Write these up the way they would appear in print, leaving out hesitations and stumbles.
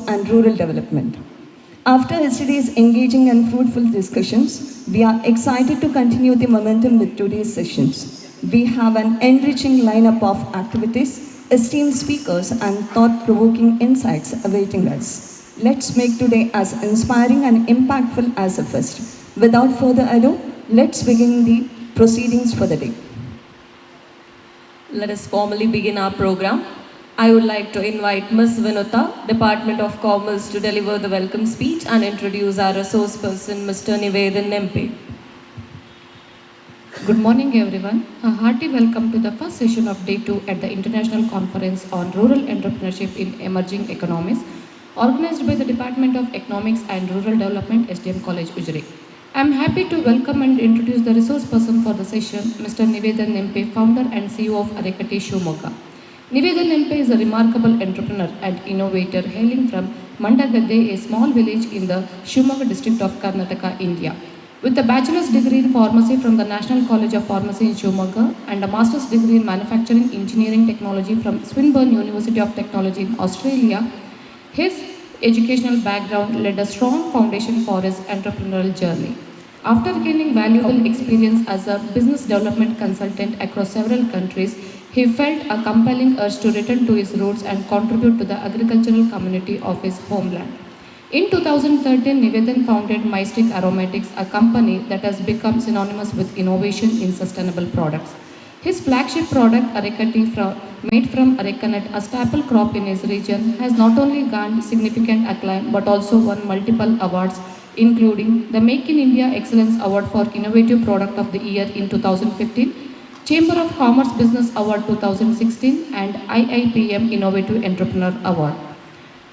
and rural development. After yesterday's engaging and fruitful discussions, we are excited to continue the momentum with today's sessions. We have an enriching lineup of activities, esteemed speakers, and thought-provoking insights awaiting us. Let's make today as inspiring and impactful as the first. Without further ado, let's begin the proceedings for the day. Let us formally begin our program. I would like to invite Ms. Vinuta, Department of Commerce, to deliver the welcome speech and introduce our resource person, Mr. Nivedan Nempe. Good morning, everyone. A hearty welcome to the first session of Day 2 at the International Conference on Rural Entrepreneurship in Emerging Economies, organized by the Department of Economics and Rural Development, SDM College Ujire. I am happy to welcome and introduce the resource person for the session, Mr. Nivedan Nempe, founder and CEO of Arekati Shivamogga. Nivedan Nempe is a remarkable entrepreneur and innovator hailing from Mandagadde, a small village in the Shivamogga district of Karnataka, India. With a bachelor's degree in pharmacy from the National College of Pharmacy in Shivamogga and a master's degree in manufacturing engineering technology from Swinburne University of Technology in Australia, his educational background laid a strong foundation for his entrepreneurial journey. After gaining valuable experience as a business development consultant across several countries, he felt a compelling urge to return to his roots and contribute to the agricultural community of his homeland. In 2013, Nivedan founded Mystic Aromatics, a company that has become synonymous with innovation in sustainable products. His flagship product, Arekati, made from arecanut, a staple crop in his region, has not only garnered significant acclaim but also won multiple awards, including the Make in India Excellence Award for Innovative Product of the Year in 2015, Chamber of Commerce Business Award 2016, and IIPM Innovative Entrepreneur Award.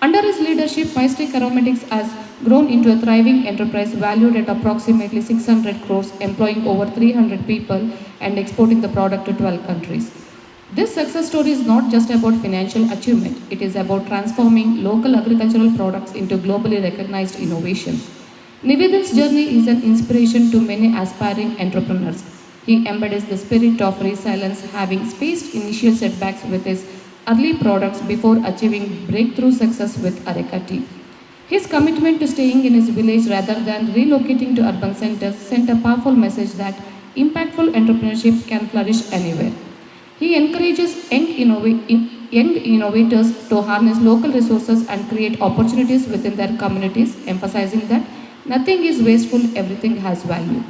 Under his leadership, Mystic Aromatics has grown into a thriving enterprise valued at approximately 600 crores, employing over 300 people and exporting the product to 12 countries. This success story is not just about financial achievement, it is about transforming local agricultural products into globally recognized innovations. Nivedan's journey is an inspiration to many aspiring entrepreneurs. He embodies the spirit of resilience, having faced initial setbacks with his early products before achieving breakthrough success with Arekati. His commitment to staying in his village rather than relocating to urban centers sent a powerful message that impactful entrepreneurship can flourish anywhere. He encourages young innovators to harness local resources and create opportunities within their communities, emphasizing that nothing is wasteful, everything has value.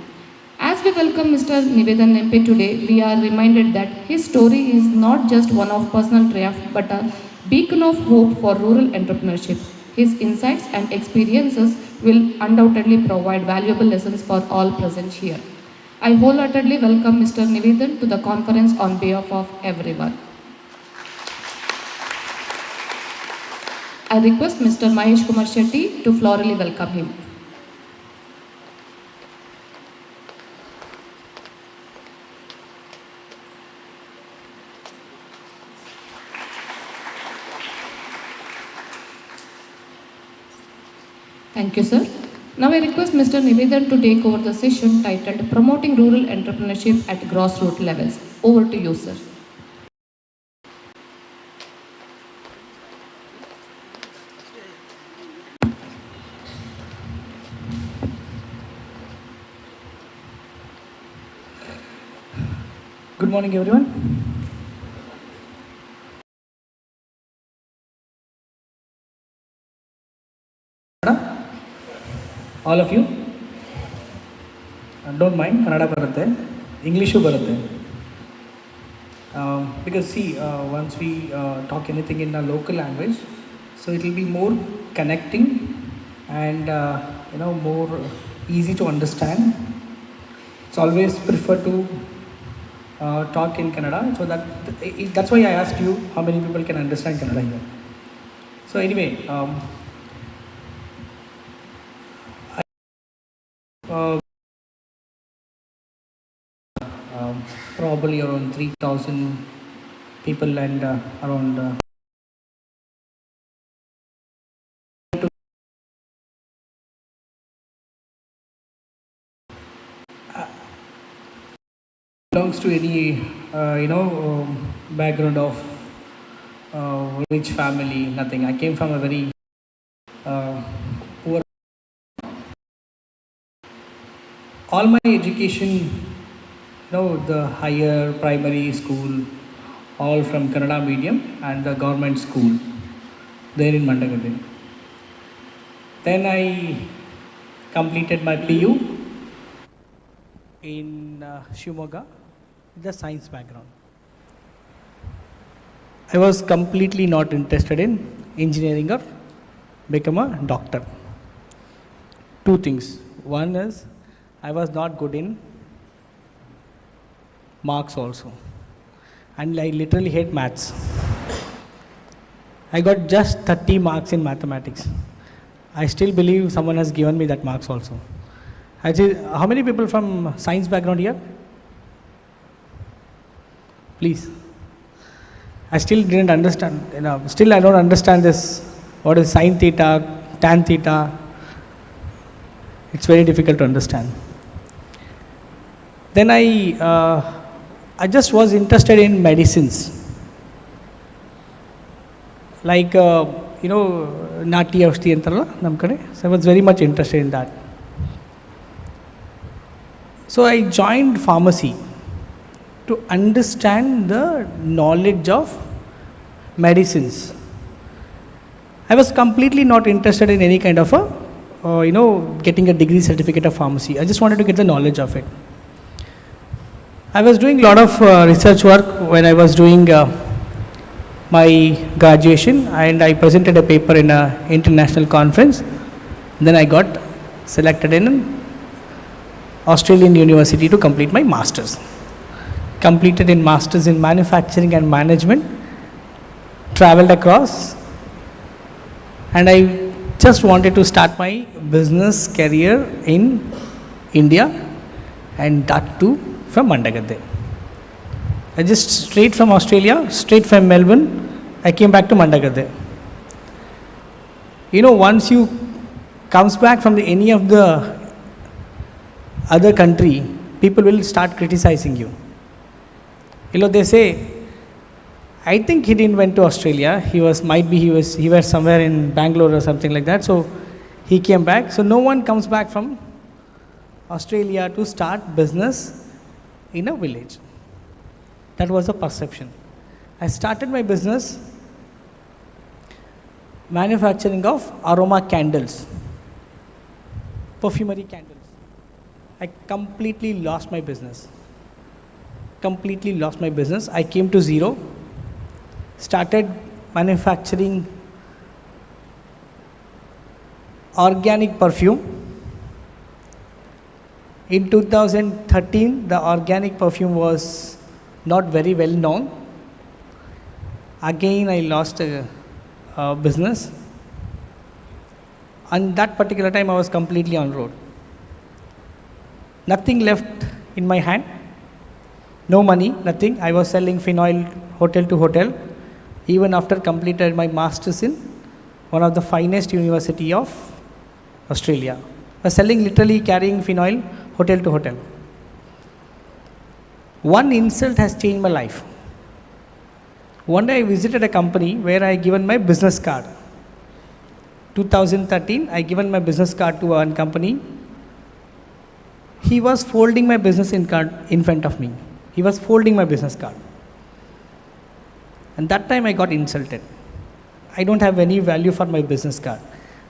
As we welcome Mr. Nivedan Nempe today, we are reminded that his story is not just one of personal triumph but a beacon of hope for rural entrepreneurship. His insights and experiences will undoubtedly provide valuable lessons for all present here. I wholeheartedly welcome Mr. Nivedan to the conference on behalf of everyone. I request Mr. Mahesh Kumar Shetty to florally welcome him. Thank you, sir. Now I request Mr. Nivedan to take over the session titled Promoting Rural Entrepreneurship at Grassroots Levels. Over to you, sir. Good morning, everyone. All of you, don't mind, Kannada baratte, English baratte. Because see, once we talk anything in a local language, so it will be more connecting and more easy to understand. It's always prefer to talk in Kannada, so that's why I asked you how many people can understand Kannada here. So anyway. Probably around 3,000 people and around belongs to any background of rich family, nothing. I came from a very all my education, the higher primary school, all from Kannada medium and the government school there in Mandagade. Then I completed my PU in Shimoga with the science background. I was completely not interested in engineering or become a doctor. Two things. One is I was not good in marks also, and I literally hate maths. I got just 30 marks in mathematics. I still believe someone has given me that marks also. Actually, how many people from science background here? Please. I still didn't understand, still I don't understand this, what is sine theta, tan theta. It's very difficult to understand. Then I just was interested in medicines. Like, Nati Aushti antara namkade. So I was very much interested in that. So I joined pharmacy to understand the knowledge of medicines. I was completely not interested in any kind of getting a degree certificate of pharmacy. I just wanted to get the knowledge of it. I was doing a lot of research work when I was doing my graduation, and I presented a paper in an international conference. Then I got selected in an Australian university to complete my masters. Completed in masters in manufacturing and management, traveled across, and I just wanted to start my business career in India, and that too from Mandagade. I just straight from Australia, straight from Melbourne, I came back to Mandagade. Once you comes back from any of the other country, people will start criticizing you. They say, I think he didn't went to Australia. He was somewhere in Bangalore or something like that. So he came back. So no one comes back from Australia to start business in a village. That was a perception. I started my business manufacturing of aroma candles, perfumery candles. I completely lost my business. I came to zero, started manufacturing organic perfume. In 2013, the organic perfume was not very well known. Again, I lost a business. And that particular time, I was completely on road. Nothing left in my hand. No money, nothing. I was selling phenol hotel to hotel. Even after completed my masters in one of the finest university of Australia. I was selling, literally carrying phenol hotel to hotel. One insult has changed my life. One day I visited a company where I given my business card. 2013, I given my business card to one company. He was folding my business card in front of me. He was folding my business card. And that time I got insulted. I don't have any value for my business card.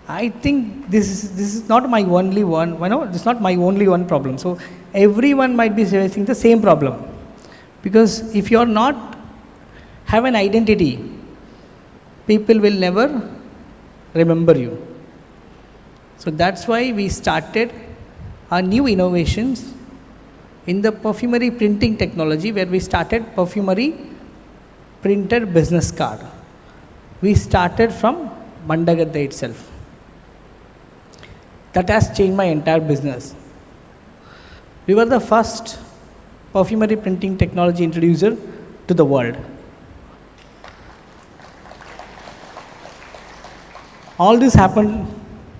I think this is not my only one. This is not my only one problem. So everyone might be facing the same problem. Because if you are not have an identity, people will never remember you. So that's why we started our new innovations in the perfumery printing technology, where we started perfumery printed business card. We started from Mandagade itself. That has changed my entire business. We were the first perfumery printing technology introducer to the world. All this happened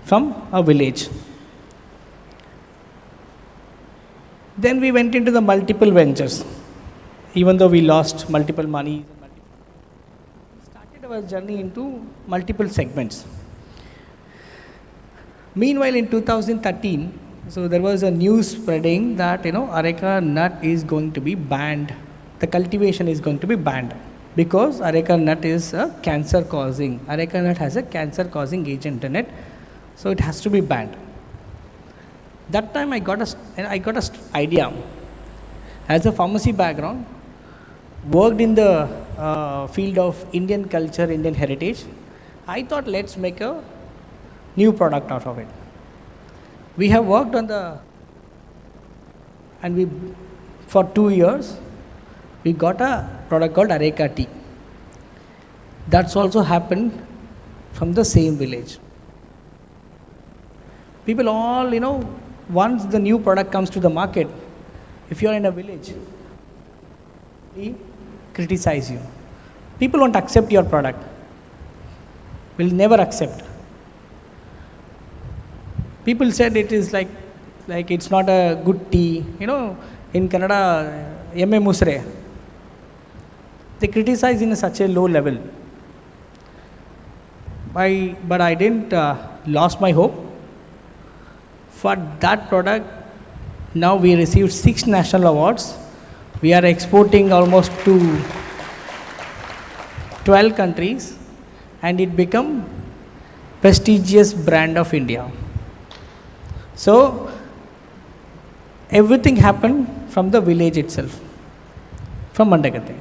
from a village. Then we went into the multiple ventures. Even though we lost multiple money, we started our journey into multiple segments. Meanwhile, in 2013, So there was a news spreading that areca nut is going to be banned. The cultivation is going to be banned because areca nut is a cancer causing. Areca nut has a cancer causing agent in it, so it has to be banned. That time I got a idea. As a pharmacy background, worked in the field of Indian culture, Indian heritage. I thought let's make a new product out of it. We have worked on for 2 years, we got a product called areca tea. That's also happened from the same village. People all, once the new product comes to the market, if you are in a village, they criticize you. People won't accept your product. Will never accept. People said it is like it's not a good tea. In Kannada, emme musre. They criticize in such a low level. But I didn't lost my hope. For that product, now we received 6 national awards. We are exporting almost to 12 countries, and it become prestigious brand of India. So everything happened from the village itself, from Mandagatte.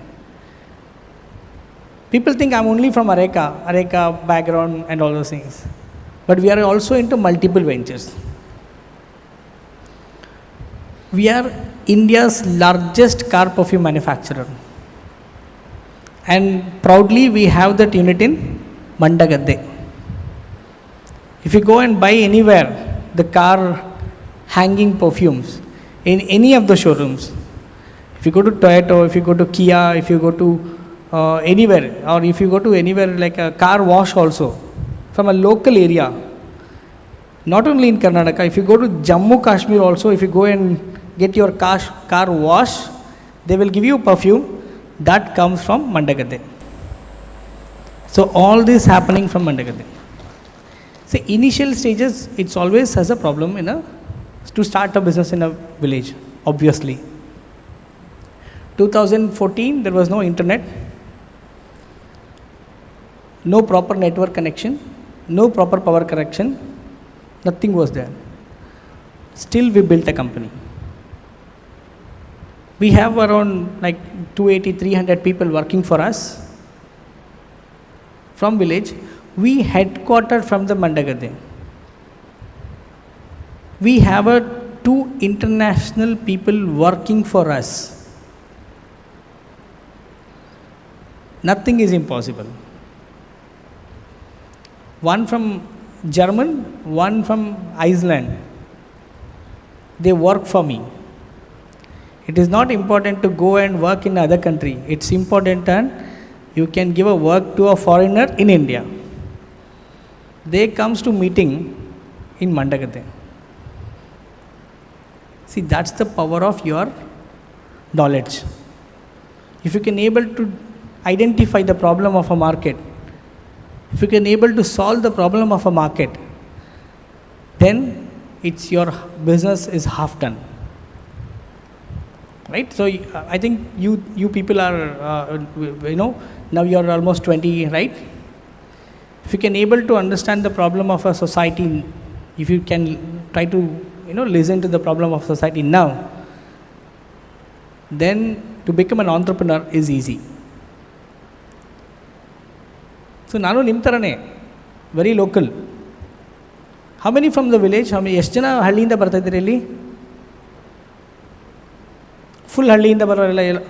People think I'm only from Areca background and all those things. But we are also into multiple ventures. We are India's largest car perfume manufacturer. And proudly we have that unit in Mandagatte. If you go and buy anywhere, the car hanging perfumes in any of the showrooms, if you go to Toyota, if you go to Kia, if you go to anywhere, or if you go to anywhere like a car wash also, from a local area, not only in Karnataka, if you go to Jammu Kashmir also, if you go and get your car wash, they will give you perfume that comes from Mandagatte. So all this happening from Mandagatte. So initial stages, it's always has a problem to start a business in a village, obviously. 2014, there was no internet, no proper network connection, no proper power connection, nothing was there. Still we built a company. We have around 280-300 people working for us from village. We headquartered from the Mandagatte. We have 2 international people working for us. Nothing is impossible. One from German, one from Iceland. They work for me. It is not important to go and work in another country. It's important that you can give a work to a foreigner in India. They comes to meeting in Mandagatte. See, that's the power of your knowledge. If you can able to identify the problem of a market, if you can able to solve the problem of a market, then it's your business is half done. Right? So I think you people are, now you are almost 20, right? If you can able to understand the problem of a society, if you can try to, listen to the problem of society now, then to become an entrepreneur is easy. So Nanu Nimtarane, very local. How many from the village? How many? Yeshjana Halliinda barta idire illi? Full Halliinda baralla.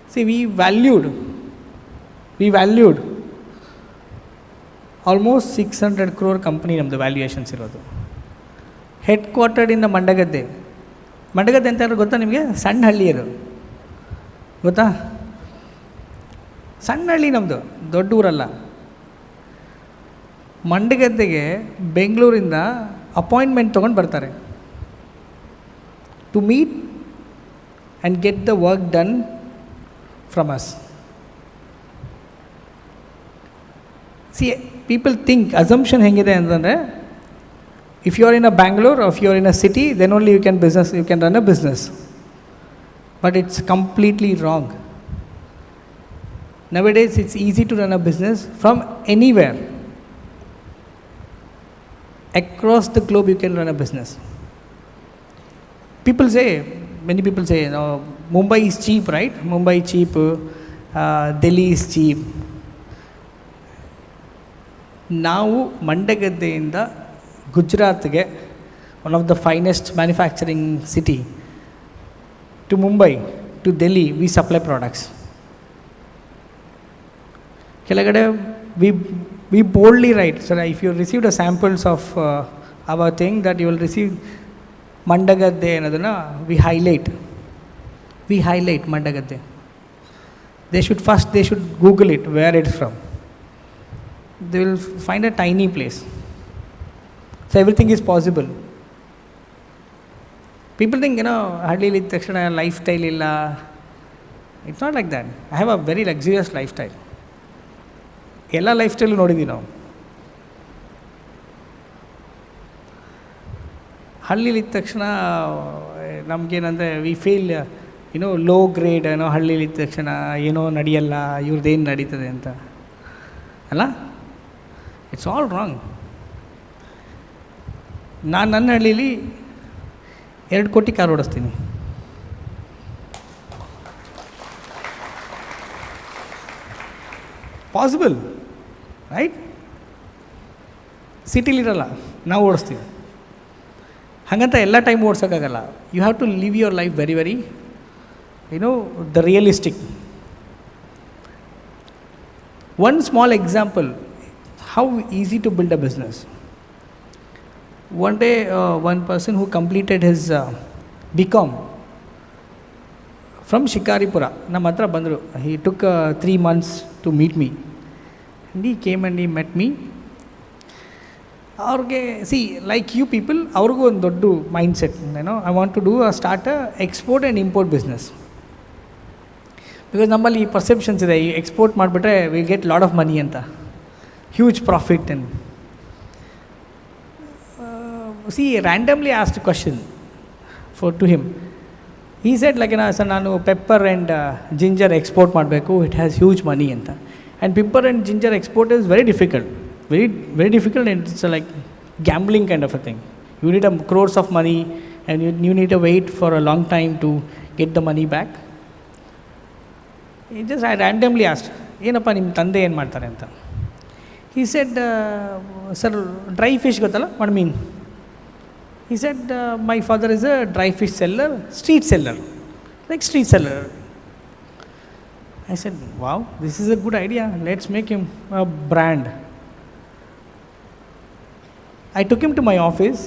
See, we valued almost 600 crore company namdu valuations irodu. Headquartered in the Mandagatte. Mandagatte anta gotta nimage? Sanna halli iru. Gotta? Sanna halli namdu, ದೊಡ್ಡ ಊರಲ್ಲ. ಮಂಡಗದ್ದೆಗೆ ಬೆಂಗಳೂರಿಂದ appointment ತೊಗೊಂಡು ಬರ್ತಾರೆ to meet and get the work done from us. See people think assumption ಹೆಂಗಿದೆ ಅಂತಂದರೆ if you are in a Bangalore or if you are in a city, then only you can run a business. But it's completely wrong. Nowadays it's easy to run a business from anywhere. Across the globe you can run a business. Many people say, Mumbai is cheap, right? Mumbai cheap, Delhi is cheap. ನಾವು ಮಂಡಗದ್ದೆಯಿಂದ ಗುಜರಾತ್ಗೆ, one of the finest manufacturing city, to Mumbai, to Delhi, we supply products. Kelagade we boldly write, so if you received a samples of our thing, that you will receive Mandagadde anadana, we highlight Mandagadde. They should Google it, where it's from. They will find a tiny place. So everything is possible. People think, hardly lifestyle illa. It's not like that. I have a very luxurious lifestyle. Ella lifestyle nodidhi now. Hardly littakshana namge ಏನಂದ್ರೆ we feel low grade, ಹಳ್ಳಿ littakshana ನಡೆಯಲ್ಲ, ಇವ್ರದ್ದೇನು ನಡೀತದೆ ಅಂತ ಅಲ್ಲ. It's all wrong. ನಾನು ನನ್ನ ಹಳ್ಳೀಲಿ 2 ಕೋಟಿ ಕಾರ್ ಓಡಿಸ್ತೀನಿ. Possible, right? ಸಿಟಿಲಿರಲ್ಲ, ನಾವು ಓಡಿಸ್ತೀವಿ. ಹಾಗಂತ ಎಲ್ಲ ಟೈಮ್ ಓಡಿಸೋಕ್ಕಾಗಲ್ಲ. You have to live your life very very the realistic. One small example, how easy to build a business. One day, one person who completed his BCom from Shikaripura, ನಮ್ಮ ಹತ್ರ ಬಂದರು. He took 3 months to meet me. And he came and he met me. ಅವ್ರಿಗೆ like you people, ಅವ್ರಿಗೂ ಒಂದು ದೊಡ್ಡ mindset, I want to start a export and import business. Because ನಮ್ಮಲ್ಲಿ ಈ perceptions ಇದೆ, ಈ ಎಕ್ಸ್ಪೋರ್ಟ್ ಮಾಡಿಬಿಟ್ರೆ we get lot of money ಅಂತ, huge profit. And randomly asked question to him. He said sir ನಾನು ಪೆಪ್ಪರ್ ಆ್ಯಂಡ್ ಜಿಂಜರ್ ಎಕ್ಸ್ಪೋರ್ಟ್ ಮಾಡಬೇಕು, it has huge money ಅಂತ. And pepper and ginger export is very difficult, very difficult. And it's like gambling kind of a thing. You need crores of money and you need to wait for a long time to get the money back. I randomly asked, ಏನಪ್ಪ ನಿಮ್ಮ ತಂದೆ ಏನು ಮಾಡ್ತಾರೆ ಅಂತ. He said, sir, dry fish ಗೊತ್ತಲ್ಲ, what I mean? He said, my father is a dry fish seller, street seller, like street seller. I said, wow, this is a good idea, let's make him a brand. I took him to my office.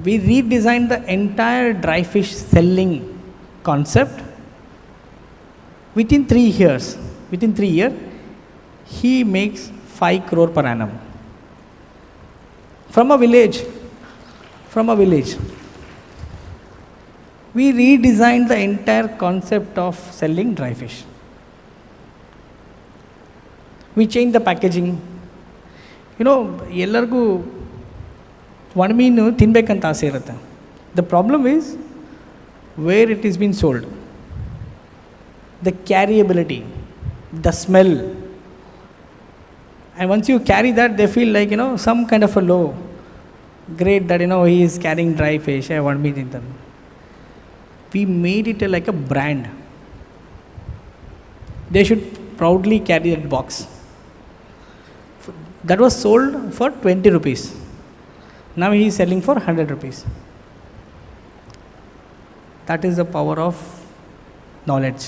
We redesigned the entire dry fish selling concept. Within 3 years, he makes 5 crore per annum. From a village. We redesigned the entire concept of selling dry fish. We changed the packaging. ಎಲ್ಲರಿಗೂ ಒಣಮೀನು ತಿನ್ನಬೇಕಂತ ಆಸೆ ಇರುತ್ತೆ. The problem is where it is being sold. The carryability, the smell, and once you carry that, they feel like some kind of a low grade, that he is carrying dry fish. I want me to. We made it like a brand. They should proudly carry that box. That was sold for 20 rupees. Now he is selling for 100 rupees. That is the power of knowledge.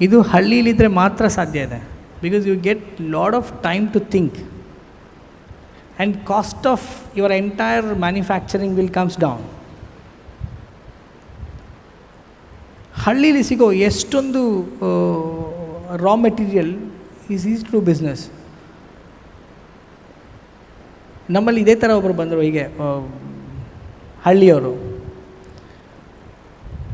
ಇದು ಹಳ್ಳಿಲಿದ್ದರೆ ಮಾತ್ರ ಸಾಧ್ಯ ಇದೆ. Because you get lot of time to think and cost of your entire manufacturing will comes down. ಹಳ್ಳಿಲಿ ಸಿಗೋ ಎಷ್ಟೊಂದು raw material is is to business. ನಮ್ಮಲ್ಲಿ ಇದೇ ಥರ ಒಬ್ಬರು ಬಂದರು, ಹೀಗೆ ಹಳ್ಳಿಯವರು.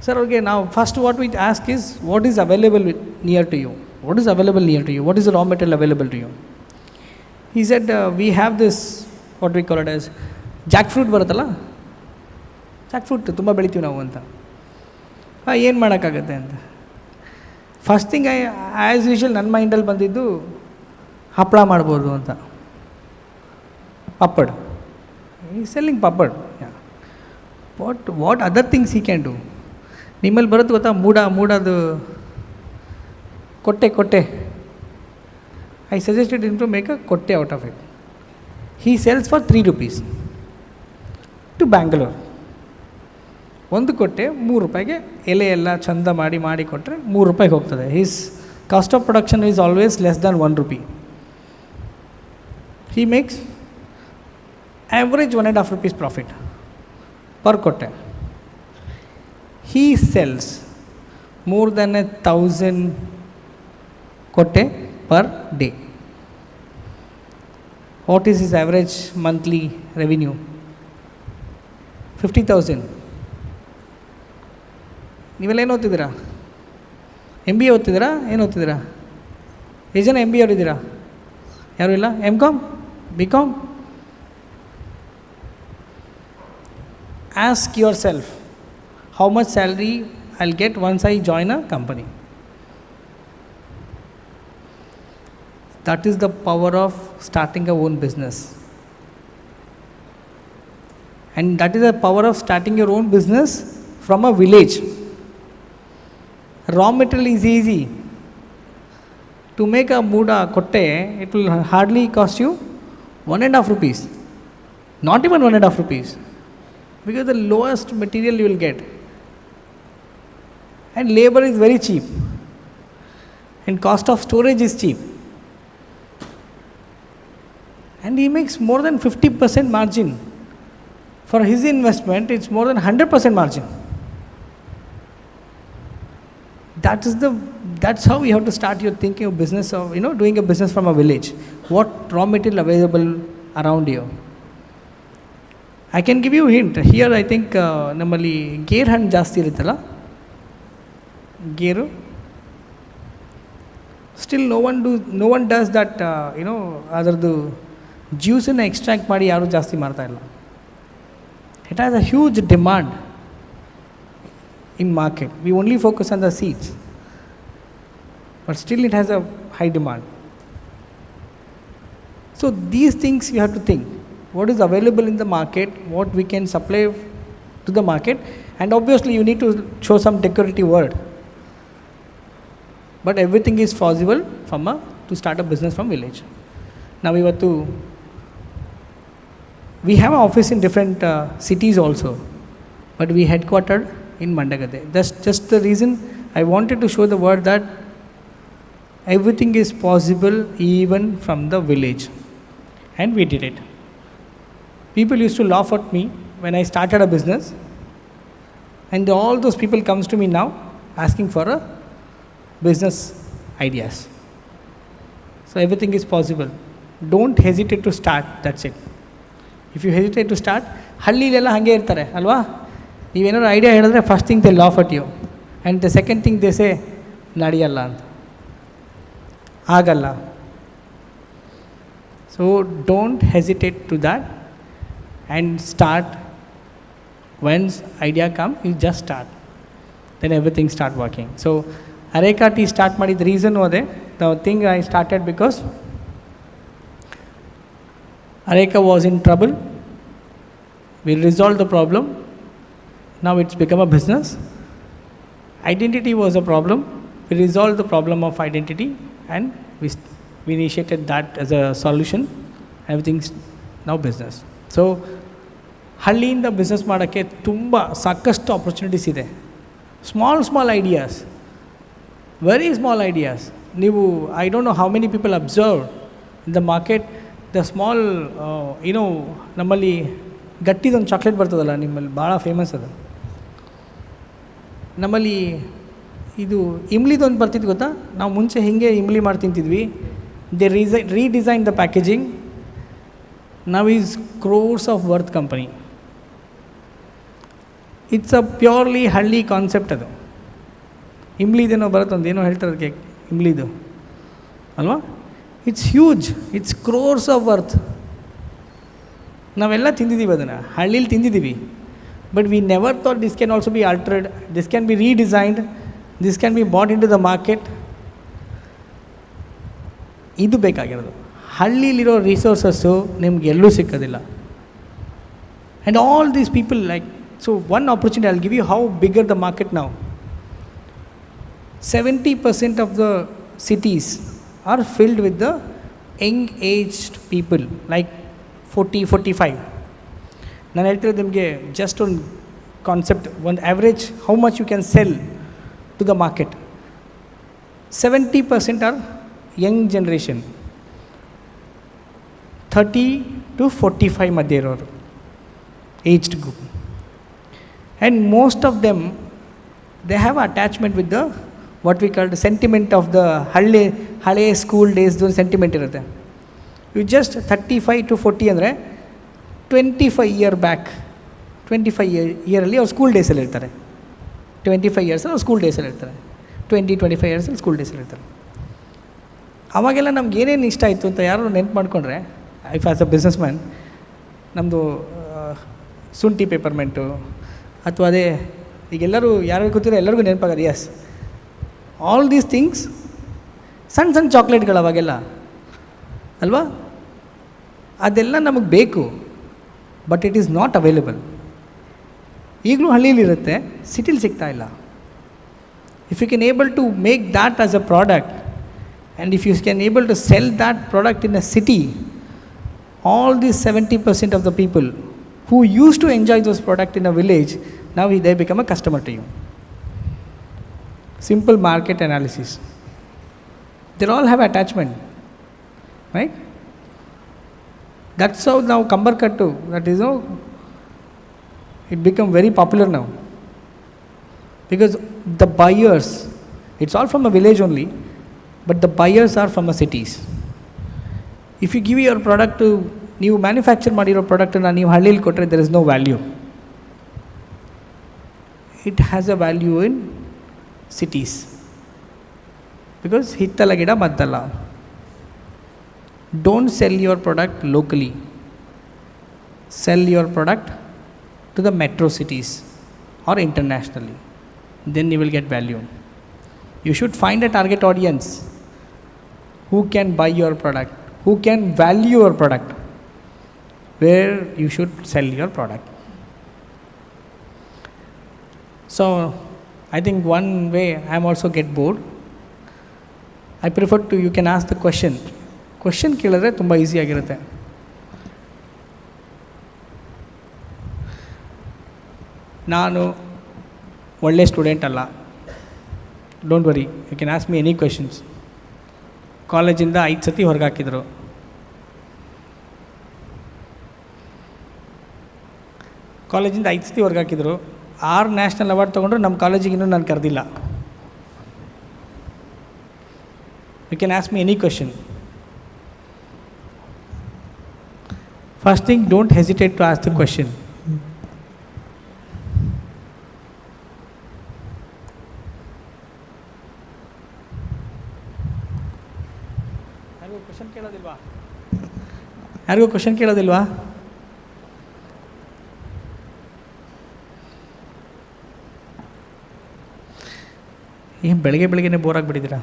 ಸರ್, ಅವ್ರಿಗೆ ನಾವು first what we ask is what is available near to you. What is available near to you? What is the raw material available to you? He said, we have this, what we call it as, jackfruit ಬರುತ್ತಲ್ಲ, jackfruit ತುಂಬ ಬೆಳಿತೀವಿ ನಾವು ಅಂತ. ಏನು ಮಾಡೋಕ್ಕಾಗತ್ತೆ ಅಂತ. First thing as usual ನನ್ನ ಮೈಂಡಲ್ಲಿ ಬಂದಿದ್ದು ಹಪ್ಪಳ ಮಾಡ್ಬೋದು ಅಂತ. ಪಪ್ಪಡ್, ಈ selling papad. What other things he can do. ನಿಮ್ಮಲ್ಲಿ ಬರುತ್ತೆ ಗೊತ್ತಾ, ಮೂಡದು ಕೊಟ್ಟೆ. I suggested him to make a kotte out of it. He sells for 3 rupees to Bangalore. ಒಂದು ಕೊಟ್ಟೆ 3 ರೂಪಾಯಿಗೆ ಎಲೆ ಎಲ್ಲ ಚಂದ ಮಾಡಿ ಕೊಟ್ಟರೆ 3 ರೂಪಾಯಿಗೆ ಹೋಗ್ತದೆ. His cost of production is always less than 1 rupee. He makes average 1.5 rupees profit per kotte. He sells more than 1,000 kotte per day. What is his average monthly revenue? 50,000. ನೀವೆಲ್ಲ ಏನು ಓದ್ತಿದ್ದೀರಾ? MBA ಓದ್ತಿದ್ದೀರಾ? ಏನು ಓದ್ತಿದ್ದೀರಾ? ಎಷ್ಟು ಜನ MBA ಅವರಿದ್ದೀರಾ? ಯಾರು ಇಲ್ಲ? MCom? BCom? Ask yourself, how much salary I'll get once I join a company? That is the power of starting your own business. And that is the power of starting your own business from a village. Raw material is easy. To make a muda kotte, it will hardly cost you 1.5 rupees. Not even 1.5 rupees. Because the lowest material you will get. And labor is very cheap. And cost of storage is cheap. And he makes more than 50% margin. For his investment, it's more than 100% margin. That's how you have to start your thinking of business, of doing a business from a village. What raw material available around you? I can give you a hint. Here I think nammali gear hand ಜಾಸ್ತಿ ಇರುತ್ತಲ್ಲ, ಗೇರು. Still no one does that, ಅದರದ್ದು ಜ್ಯೂಸನ್ನು extract ಮಾಡಿ ಯಾರೂ ಜಾಸ್ತಿ ಮಾಡ್ತಾ ಇಲ್ಲ. It has a huge demand in market. We only focus on the seeds, but still it has a high demand. So these things you have to think. What is available in the market, what we can supply to the market, and obviously you need to show some decorative word. But everything is possible to start a business from village. Now we have an office in different cities also, but we headquartered in Mandagade. That's just the reason I wanted to show the word that everything is possible even from the village. And we did it. People used to laugh at me when I started a business, and all those people comes to me now asking for a business ideas. So everything is possible. Don't hesitate to start. That's it. If you hesitate to start, ಹಳ್ಳಿಲೆಲ್ಲ ಹಾಗೆ ಇರ್ತಾರೆ ಅಲ್ವಾ? ನೀವೇನಾದ್ರು idea ಹೇಳಿದ್ರೆ first thing they laugh at you, and the second thing they say ನಡೆಯಲ್ಲ ಅಂತ. ಆಗಲ್ಲ. So don't hesitate to that and start. Once idea come, you just start. Then everything start working. So Areca tea start ಮಾಡಿದ reason ಅದೇ. The thing I started because Areca was in trouble. We resolved the problem. Now it's become a business. Identity was a problem. We resolved the problem of identity and we initiated that as a solution. Everything's now business. So ಹಳ್ಳಿಯಿಂದ business ಮಾಡೋಕ್ಕೆ ತುಂಬ ಸಾಕಷ್ಟು opportunities ಇದೆ. Small ideas, very small ideas. ನೀವು I don't know how many people observe in the market the small ನಮ್ಮಲ್ಲಿ ಗಟ್ಟಿದೊಂದು chocolate ಬರ್ತದಲ್ಲ, ನಿಮ್ಮಲ್ಲಿ ಭಾಳ ಫೇಮಸ್ ಅದು. ನಮ್ಮಲ್ಲಿ ಇದು ಇಮ್ಲಿದೊಂದು ಬರ್ತಿದ್ದು ಗೊತ್ತಾ? ನಾವು ಮುಂಚೆ ಹೀಗೆ ಇಮ್ಲಿ ಮಾಡಿ ತಿಂತಿದ್ವಿ. They redesign the packaging. Now is crores of worth company. It's a purely ಹಳ್ಳಿ ಕಾನ್ಸೆಪ್ಟ್ ಅದು. ಇಮ್ಲಿದೇನೋ ಬರುತ್ತೆ, ಒಂದು ಏನೋ ಹೇಳ್ತಾರೆ ಅದಕ್ಕೆ, ಇಮ್ಲಿದು ಅಲ್ವಾ? It's huge, it's crores of worth. ನಾವೆಲ್ಲ ತಿಂದಿದ್ದೀವಿ ಅದನ್ನು, ಹಳ್ಳೀಲಿ ತಿಂದಿದ್ದೀವಿ. But we never thought this can also be altered, this can be redesigned, this can be bought in to the market. ಇದು ಬೇಕಾಗಿರೋದು. ಹಳ್ಳೀಲಿರೋ ರಿಸೋರ್ಸಸ್ಸು ನಿಮ್ಗೆ ಎಲ್ಲೂ ಸಿಕ್ಕೋದಿಲ್ಲ. And all these people like, so one opportunity I will give you how bigger the market now. 70% of the cities are filled with the young aged people, like 40-45. ನಾನು ಹೇಳ್ತಿರೋದು ನಿಮಗೆ just ಒಂದು ಕಾನ್ಸೆಪ್ಟ್, ಒಂದು average how much you can sell to the market. 70% are young generation, 30-45 ಮಧ್ಯೆ ಇರೋರು aged group. And most of them they have attachment with the what we called sentiment of the ಹಳೆ school ಡೇಸ್ದು sentiment ಇರುತ್ತೆ. You just 35-40 ಅಂದರೆ 25 year back, 25 ಇಯರಲ್ಲಿ ಅವ್ರು school ಡೇಸಲ್ಲಿ ಇರ್ತಾರೆ. 25 ಇಯರ್ಸಲ್ಲಿ ಅವ್ರು ಸ್ಕೂಲ್ ಡೇಸಲ್ಲಿ ಇರ್ತಾರೆ. 20-25 ಇಯರ್ಸಲ್ಲಿ ಸ್ಕೂಲ್ ಡೇಸಲ್ಲಿ ಇರ್ತಾರೆ. ಅವಾಗೆಲ್ಲ ನಮ್ಗೆ ಏನೇನು ಇಷ್ಟ ಆಯಿತು ಅಂತ ಯಾರು ನೆನ್ಪು ಮಾಡಿಕೊಂಡ್ರೆ, if as a business man, ನಮ್ಮದು ಶುಂಠಿ ಪೇಪರ್ಮೆಂಟು ಅಥವಾ ಅದೇ ಈಗೆಲ್ಲರೂ ಯಾರು ಕೂತಿರೋ ಎಲ್ಲರಿಗೂ ನೆನಪಾಗೋದು. ಎಸ್, ಆಲ್ ದೀಸ್ ಥಿಂಗ್ಸ್, ಸಣ್ಣ ಸಣ್ಣ ಚಾಕ್ಲೇಟ್ಗಳು ಅವಾಗೆಲ್ಲ ಅಲ್ವಾ, ಅದೆಲ್ಲ ನಮಗೆ ಬೇಕು. But it is not available. ಈಗಲೂ ಹಳ್ಳೀಲಿರುತ್ತೆ, ಸಿಟಿಲಿ ಸಿಗ್ತಾಯಿಲ್ಲ. If you can able to make that as a product, and if you can able to sell that product in a city, all these 70% of the people who used to enjoy those products in a village, now they become a customer to you. Simple market analysis. They all have attachment, right? That's how now Kambarkattu, that is how it become very popular now. Because the buyers, it's all from a village only, but the buyers are from the cities. If you give your product to, ನೀವು manufacture ಮಾಡಿರೋ ಪ್ರಾಡಕ್ಟನ್ನು ನೀವು ಹಳ್ಳಿಲಿ ಕೊಟ್ಟರೆ there is no value. It has a value in cities, because ಹಿತ್ತಲ ಗಿಡ ಮದ್ದಲ್ಲ. Don't sell your product locally, sell your product to the metro cities or internationally, then you will get value. You should find a target audience who can buy your product, who can value your product, where you should sell your product. So I think one way I am also get bored, I prefer to, you can ask the question ಕೇಳಿದ್ರೆ ತುಂಬ easy ಆಗಿರುತ್ತೆ. ನಾನು ಒಳ್ಳೆ student ಅಲ್ಲ, don't worry, you can ask me any questions. ಕಾಲೇಜಿಂದ 5 ಸತಿ ಹೊರಗೆ ಹಾಕಿದರು. ಕಾಲೇಜಿಂದ 5 ಸತಿ ಹೊರಗೆ ಹಾಕಿದರು. 6 ನ್ಯಾಷನಲ್ ಅವಾರ್ಡ್ ತೊಗೊಂಡ್ರು. ನಮ್ಮ ಕಾಲೇಜಿಗೆ ಇನ್ನೂ ನಾನು ಕರೆದಿಲ್ಲ. You can ask me any question. First thing, don't hesitate to ask the question. ಯಾರಿಗೂ ಕ್ವಶನ್ ಕೇಳೋದಿಲ್ವಾ? ಏನು ಬೆಳಗ್ಗೆನೇ ಬೋರ್ ಆಗಿಬಿಟ್ಟಿದ್ದೀರಾ?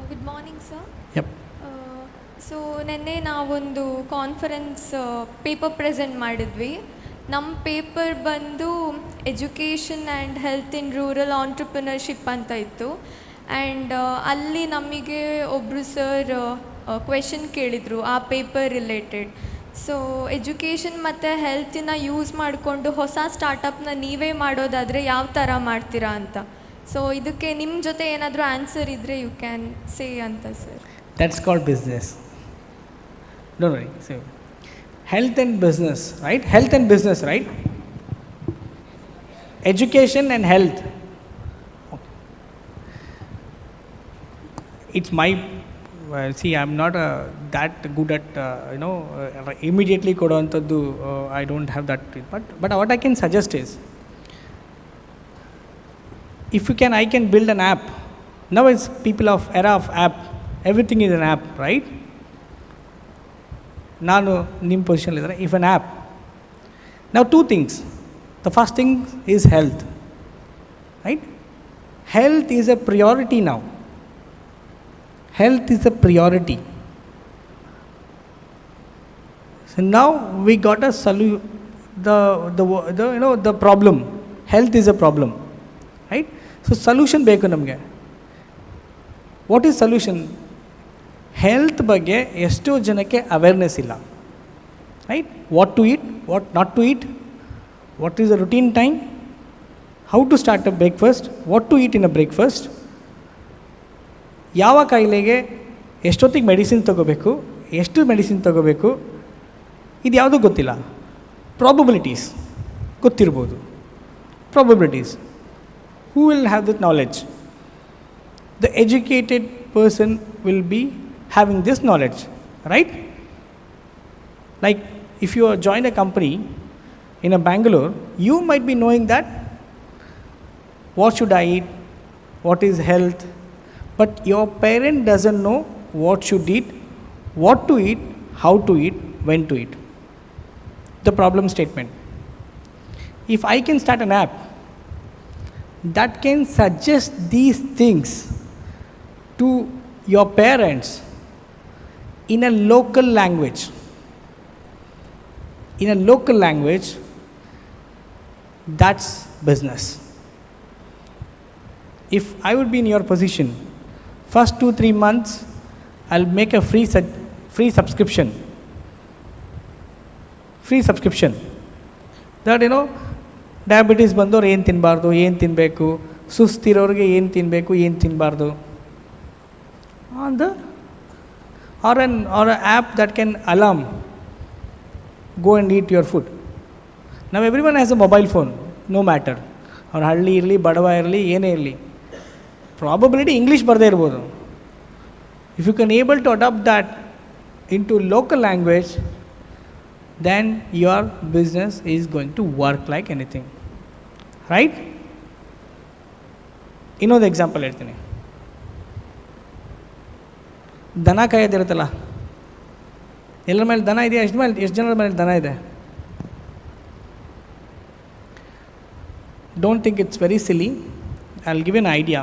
Good morning sir. Yup. So ನೆನ್ನೆ ನಾವೊಂದು ಕಾನ್ಫರೆನ್ಸ್ ಪೇಪರ್ ಪ್ರೆಸೆಂಟ್ ಮಾಡಿದ್ವಿ. ನಮ್ಮ ಪೇಪರ್ ಬಂದು education and health in rural entrepreneurship ಅಂತ ಇತ್ತು. ಆ್ಯಂಡ್ ಅಲ್ಲಿ ನಮಗೆ ಒಬ್ಬರು ಸರ್ ಕ್ವೆಶನ್ ಕೇಳಿದರು ಆ ಪೇಪರ್ ರಿಲೇಟೆಡ್. ಸೊ ಎಜುಕೇಷನ್ ಮತ್ತು ಹೆಲ್ತಿನ ಯೂಸ್ ಮಾಡಿಕೊಂಡು ಹೊಸ ಸ್ಟಾರ್ಟಪ್ನ ನೀವೇ ಮಾಡೋದಾದರೆ ಯಾವ ಥರ ಮಾಡ್ತೀರಾ ಅಂತ. ಸೊ ಇದಕ್ಕೆ ನಿಮ್ಮ ಜೊತೆ ಏನಾದರೂ ಆನ್ಸರ್ ಇದ್ದರೆ ಯು ಕ್ಯಾನ್ ಸೇ ಅಂತ sir. That's called business. Don't worry. So, health and business, right? Health and business, right? education and health. Okay. It's my, see, I'm not that good at, immediately kodantaddu, I don't have that, but what I can suggest is, if you can, I can build an app. Now it's people of era of app, everything is an app, right? Nanu nim position lidare, if an app. Now two things. The first thing is health, right? Health is a priority now. Health is a priority. So now we got a solution. The problem. Health is a problem, right? So solution beku namge. What is solution? Health ಬಗ್ಗೆ ಎಷ್ಟೋ ಜನಕ್ಕೆ awareness ಇಲ್ಲ, right? What to eat, what not to eat, what is the routine time, how to start a breakfast, what to eat in a breakfast, ಯಾವ ಕಾಯಿಲೆಗೆ ಎಷ್ಟೊತ್ತಿಗೆ medicine ತಗೋಬೇಕು, ಎಷ್ಟು medicine ತಗೋಬೇಕು, ಇದು ಯಾವುದೂ ಗೊತ್ತಿಲ್ಲ. ಪ್ರಾಬಬಿಲಿಟೀಸ್ ಗೊತ್ತಿರ್ಬೋದು. Probabilities, who will have that knowledge? The educated person will be having this knowledge, right? Like if you join a company in a Bangalore, you might be knowing that what should I eat, what is health, but your parent doesn't know what should eat, what to eat, how to eat, when to eat. The problem statement. If I can start an app that can suggest these things to your parents in a local language, that's business. If I would be in your position, first 2-3 months I'll make a free subscription that diabetes ಬಂದವ್ರು ಏನು ತಿನ್ನಬಾರ್ದು, ಏನು ತಿನ್ನಬೇಕು, ಸುಸ್ತಿರೋರಿಗೆ ಏನು ತಿನ್ನಬೇಕು, ಏನು ತಿನ್ನಬಾರ್ದು, or an app that can alarm, go and eat your food. Now everyone has a mobile phone, no matter, ಅವ್ರ ಹಳ್ಳಿ ಇರಲಿ, ಬಡವ ಇರಲಿ, ಏನೇ ಇರಲಿ, ಪ್ರಾಬಬಿಲಿಟಿ ಇಂಗ್ಲೀಷ್ ಬರದೇ ಇರ್ಬೋದು. If you can able to adopt that into local language, then your business is going to work like anything, right? ಇನ್ನೊಂದು ಎಕ್ಸಾಂಪಲ್ ಹೇಳ್ತೀನಿ. ದನ ಕಾಯೋದಿರುತ್ತಲ್ಲ, ಎಲ್ಲರ ಮೇಲೆ ದನ ಇದೆಯಾ? ಎಷ್ಟು ಜನರ ಮೇಲೆ ದನ ಇದೆ? Don't think it's very silly. I'll give you an idea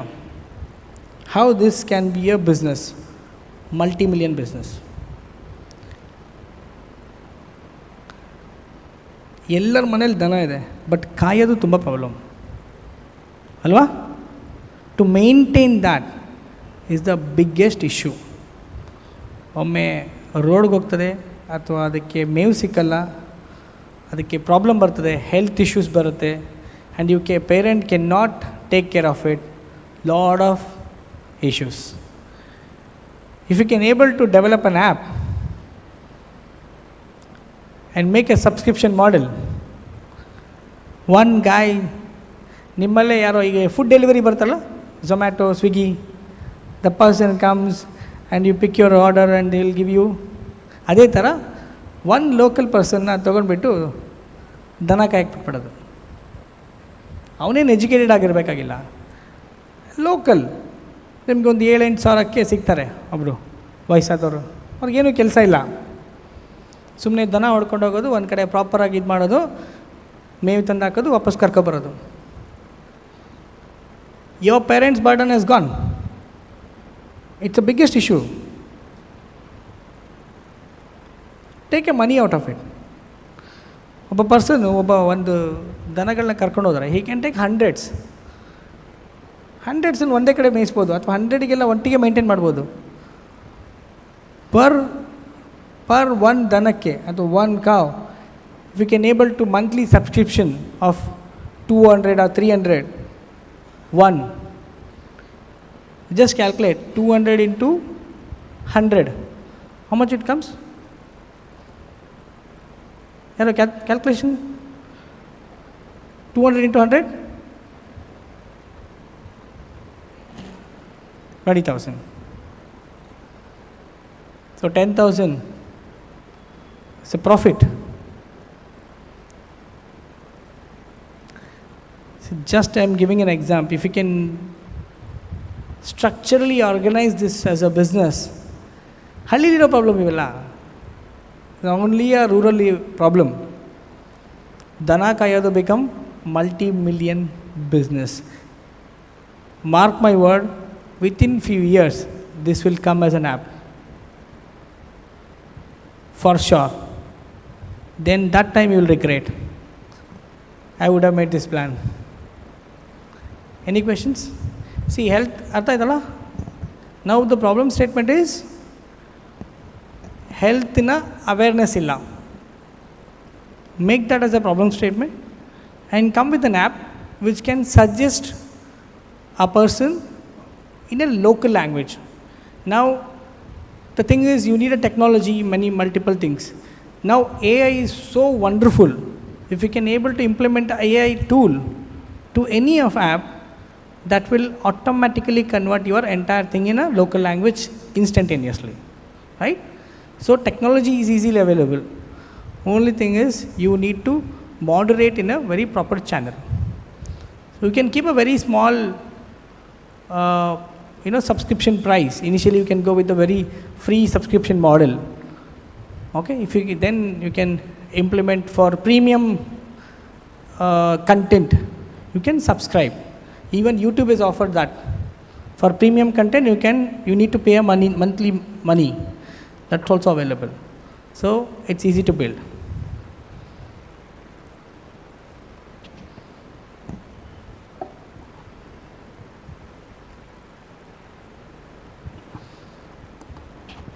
how this can be a business, multi-million business. ಎಲ್ಲರ ಮನೇಲಿ ದನ ಇದೆ, ಬಟ್ ಕಾಯೋದು ತುಂಬ ಪ್ರಾಬ್ಲಮ್ ಅಲ್ವಾ? To maintain that is the biggest issue. ಒಮ್ಮೆ ರೋಡ್ಗೆ ಹೋಗ್ತದೆ, ಅಥವಾ ಅದಕ್ಕೆ ಮೇವು ಸಿಕ್ಕಲ್ಲ, ಅದಕ್ಕೆ ಪ್ರಾಬ್ಲಮ್ ಬರ್ತದೆ, ಹೆಲ್ತ್ ಇಶ್ಯೂಸ್ ಬರುತ್ತೆ, and parent can not take care of it, lot of issues. If you can able to develop an app and make a subscription model, one guy, ನಿಮ್ಮಲ್ಲೇ ಯಾರೋ ಈಗ ಫುಡ್ ಡೆಲಿವರಿ ಬರ್ತಲ್ಲ, Zomato, Swiggy, the person comes and you pick your order and they will give you, ಅದೇ ಥರ one local ಪರ್ಸನ್ನ ತೊಗೊಂಡ್ಬಿಟ್ಟು ದನ ಕಾಯಕ್ಕೆ ಬಿಟ್ಬಿಡೋದು. ಅವನೇನು educated ಆಗಿರಬೇಕಾಗಿಲ್ಲ, local. ನಿಮಗೆ ಒಂದು 7-8 ಸಾವಿರಕ್ಕೆ ಸಿಗ್ತಾರೆ ಒಬ್ಬರು ವಯಸ್ಸಾದವರು, ಅವ್ರಿಗೇನು ಕೆಲಸ ಇಲ್ಲ, ಸುಮ್ಮನೆ ದನ ಹೊಡ್ಕೊಂಡು ಹೋಗೋದು, ಒಂದು ಕಡೆ ಪ್ರಾಪರಾಗಿ ಇದು ಮಾಡೋದು, ಮೇವು ತಂದು ಹಾಕೋದು, ವಾಪಸ್ ಕರ್ಕೊಬರೋದು. Your parents burden has gone. It's a biggest issue. Take a money out of it. ಒಬ್ಬ ಪರ್ಸನ್ ಒಂದು ದನಗಳನ್ನ ಕರ್ಕೊಂಡು ಹೋದರೆ ಹಿ ಕ್ಯಾನ್ ಟೇಕ್ ಹಂಡ್ರೆಡ್ಸನ್ನು ಒಂದೇ ಕಡೆ ಮೇಯಿಸ್ಬೋದು, ಅಥವಾ 100ಗೆಲ್ಲ ಒಟ್ಟಿಗೆ ಮೇಂಟೈನ್ ಮಾಡ್ಬೋದು. ಪರ್ ಒನ್ ದನಕ್ಕೆ ಅಥವಾ one cow, if you can able to monthly subscription of 200 or 300, one, just calculate 200 into 100, how much it comes? Calculation, 200 into 100, 20,000. So 10,000 is a profit. So just I am giving an example. If you can structurally organize this as a business, hardly no problem ivella. Only a rural problem. Dana kayadu become multi-million business. Mark my word, within few years, this will come as an app. For sure. Then that time you will regret. I would have made this plan. Any questions? See, health, artha idala? Now the problem statement is, health in awareness illa. Make that as a problem statement and come with an app which can suggest a person in a local language. Now, the thing is, you need a technology, multiple things. Now, AI is so wonderful. If you can able to implement an AI tool to any of app, that will automatically convert your entire thing in a local language instantaneously, right? So, technology is easily available. Only thing is, you need to moderate in a very proper channel. So, you can keep a very small subscription price. Initially, you can go with a very free subscription model. Okay, if you then you can implement for premium content, you can subscribe. Even YouTube has offered that. For premium content, you need to pay a monthly money. That's also available. So it's easy to build.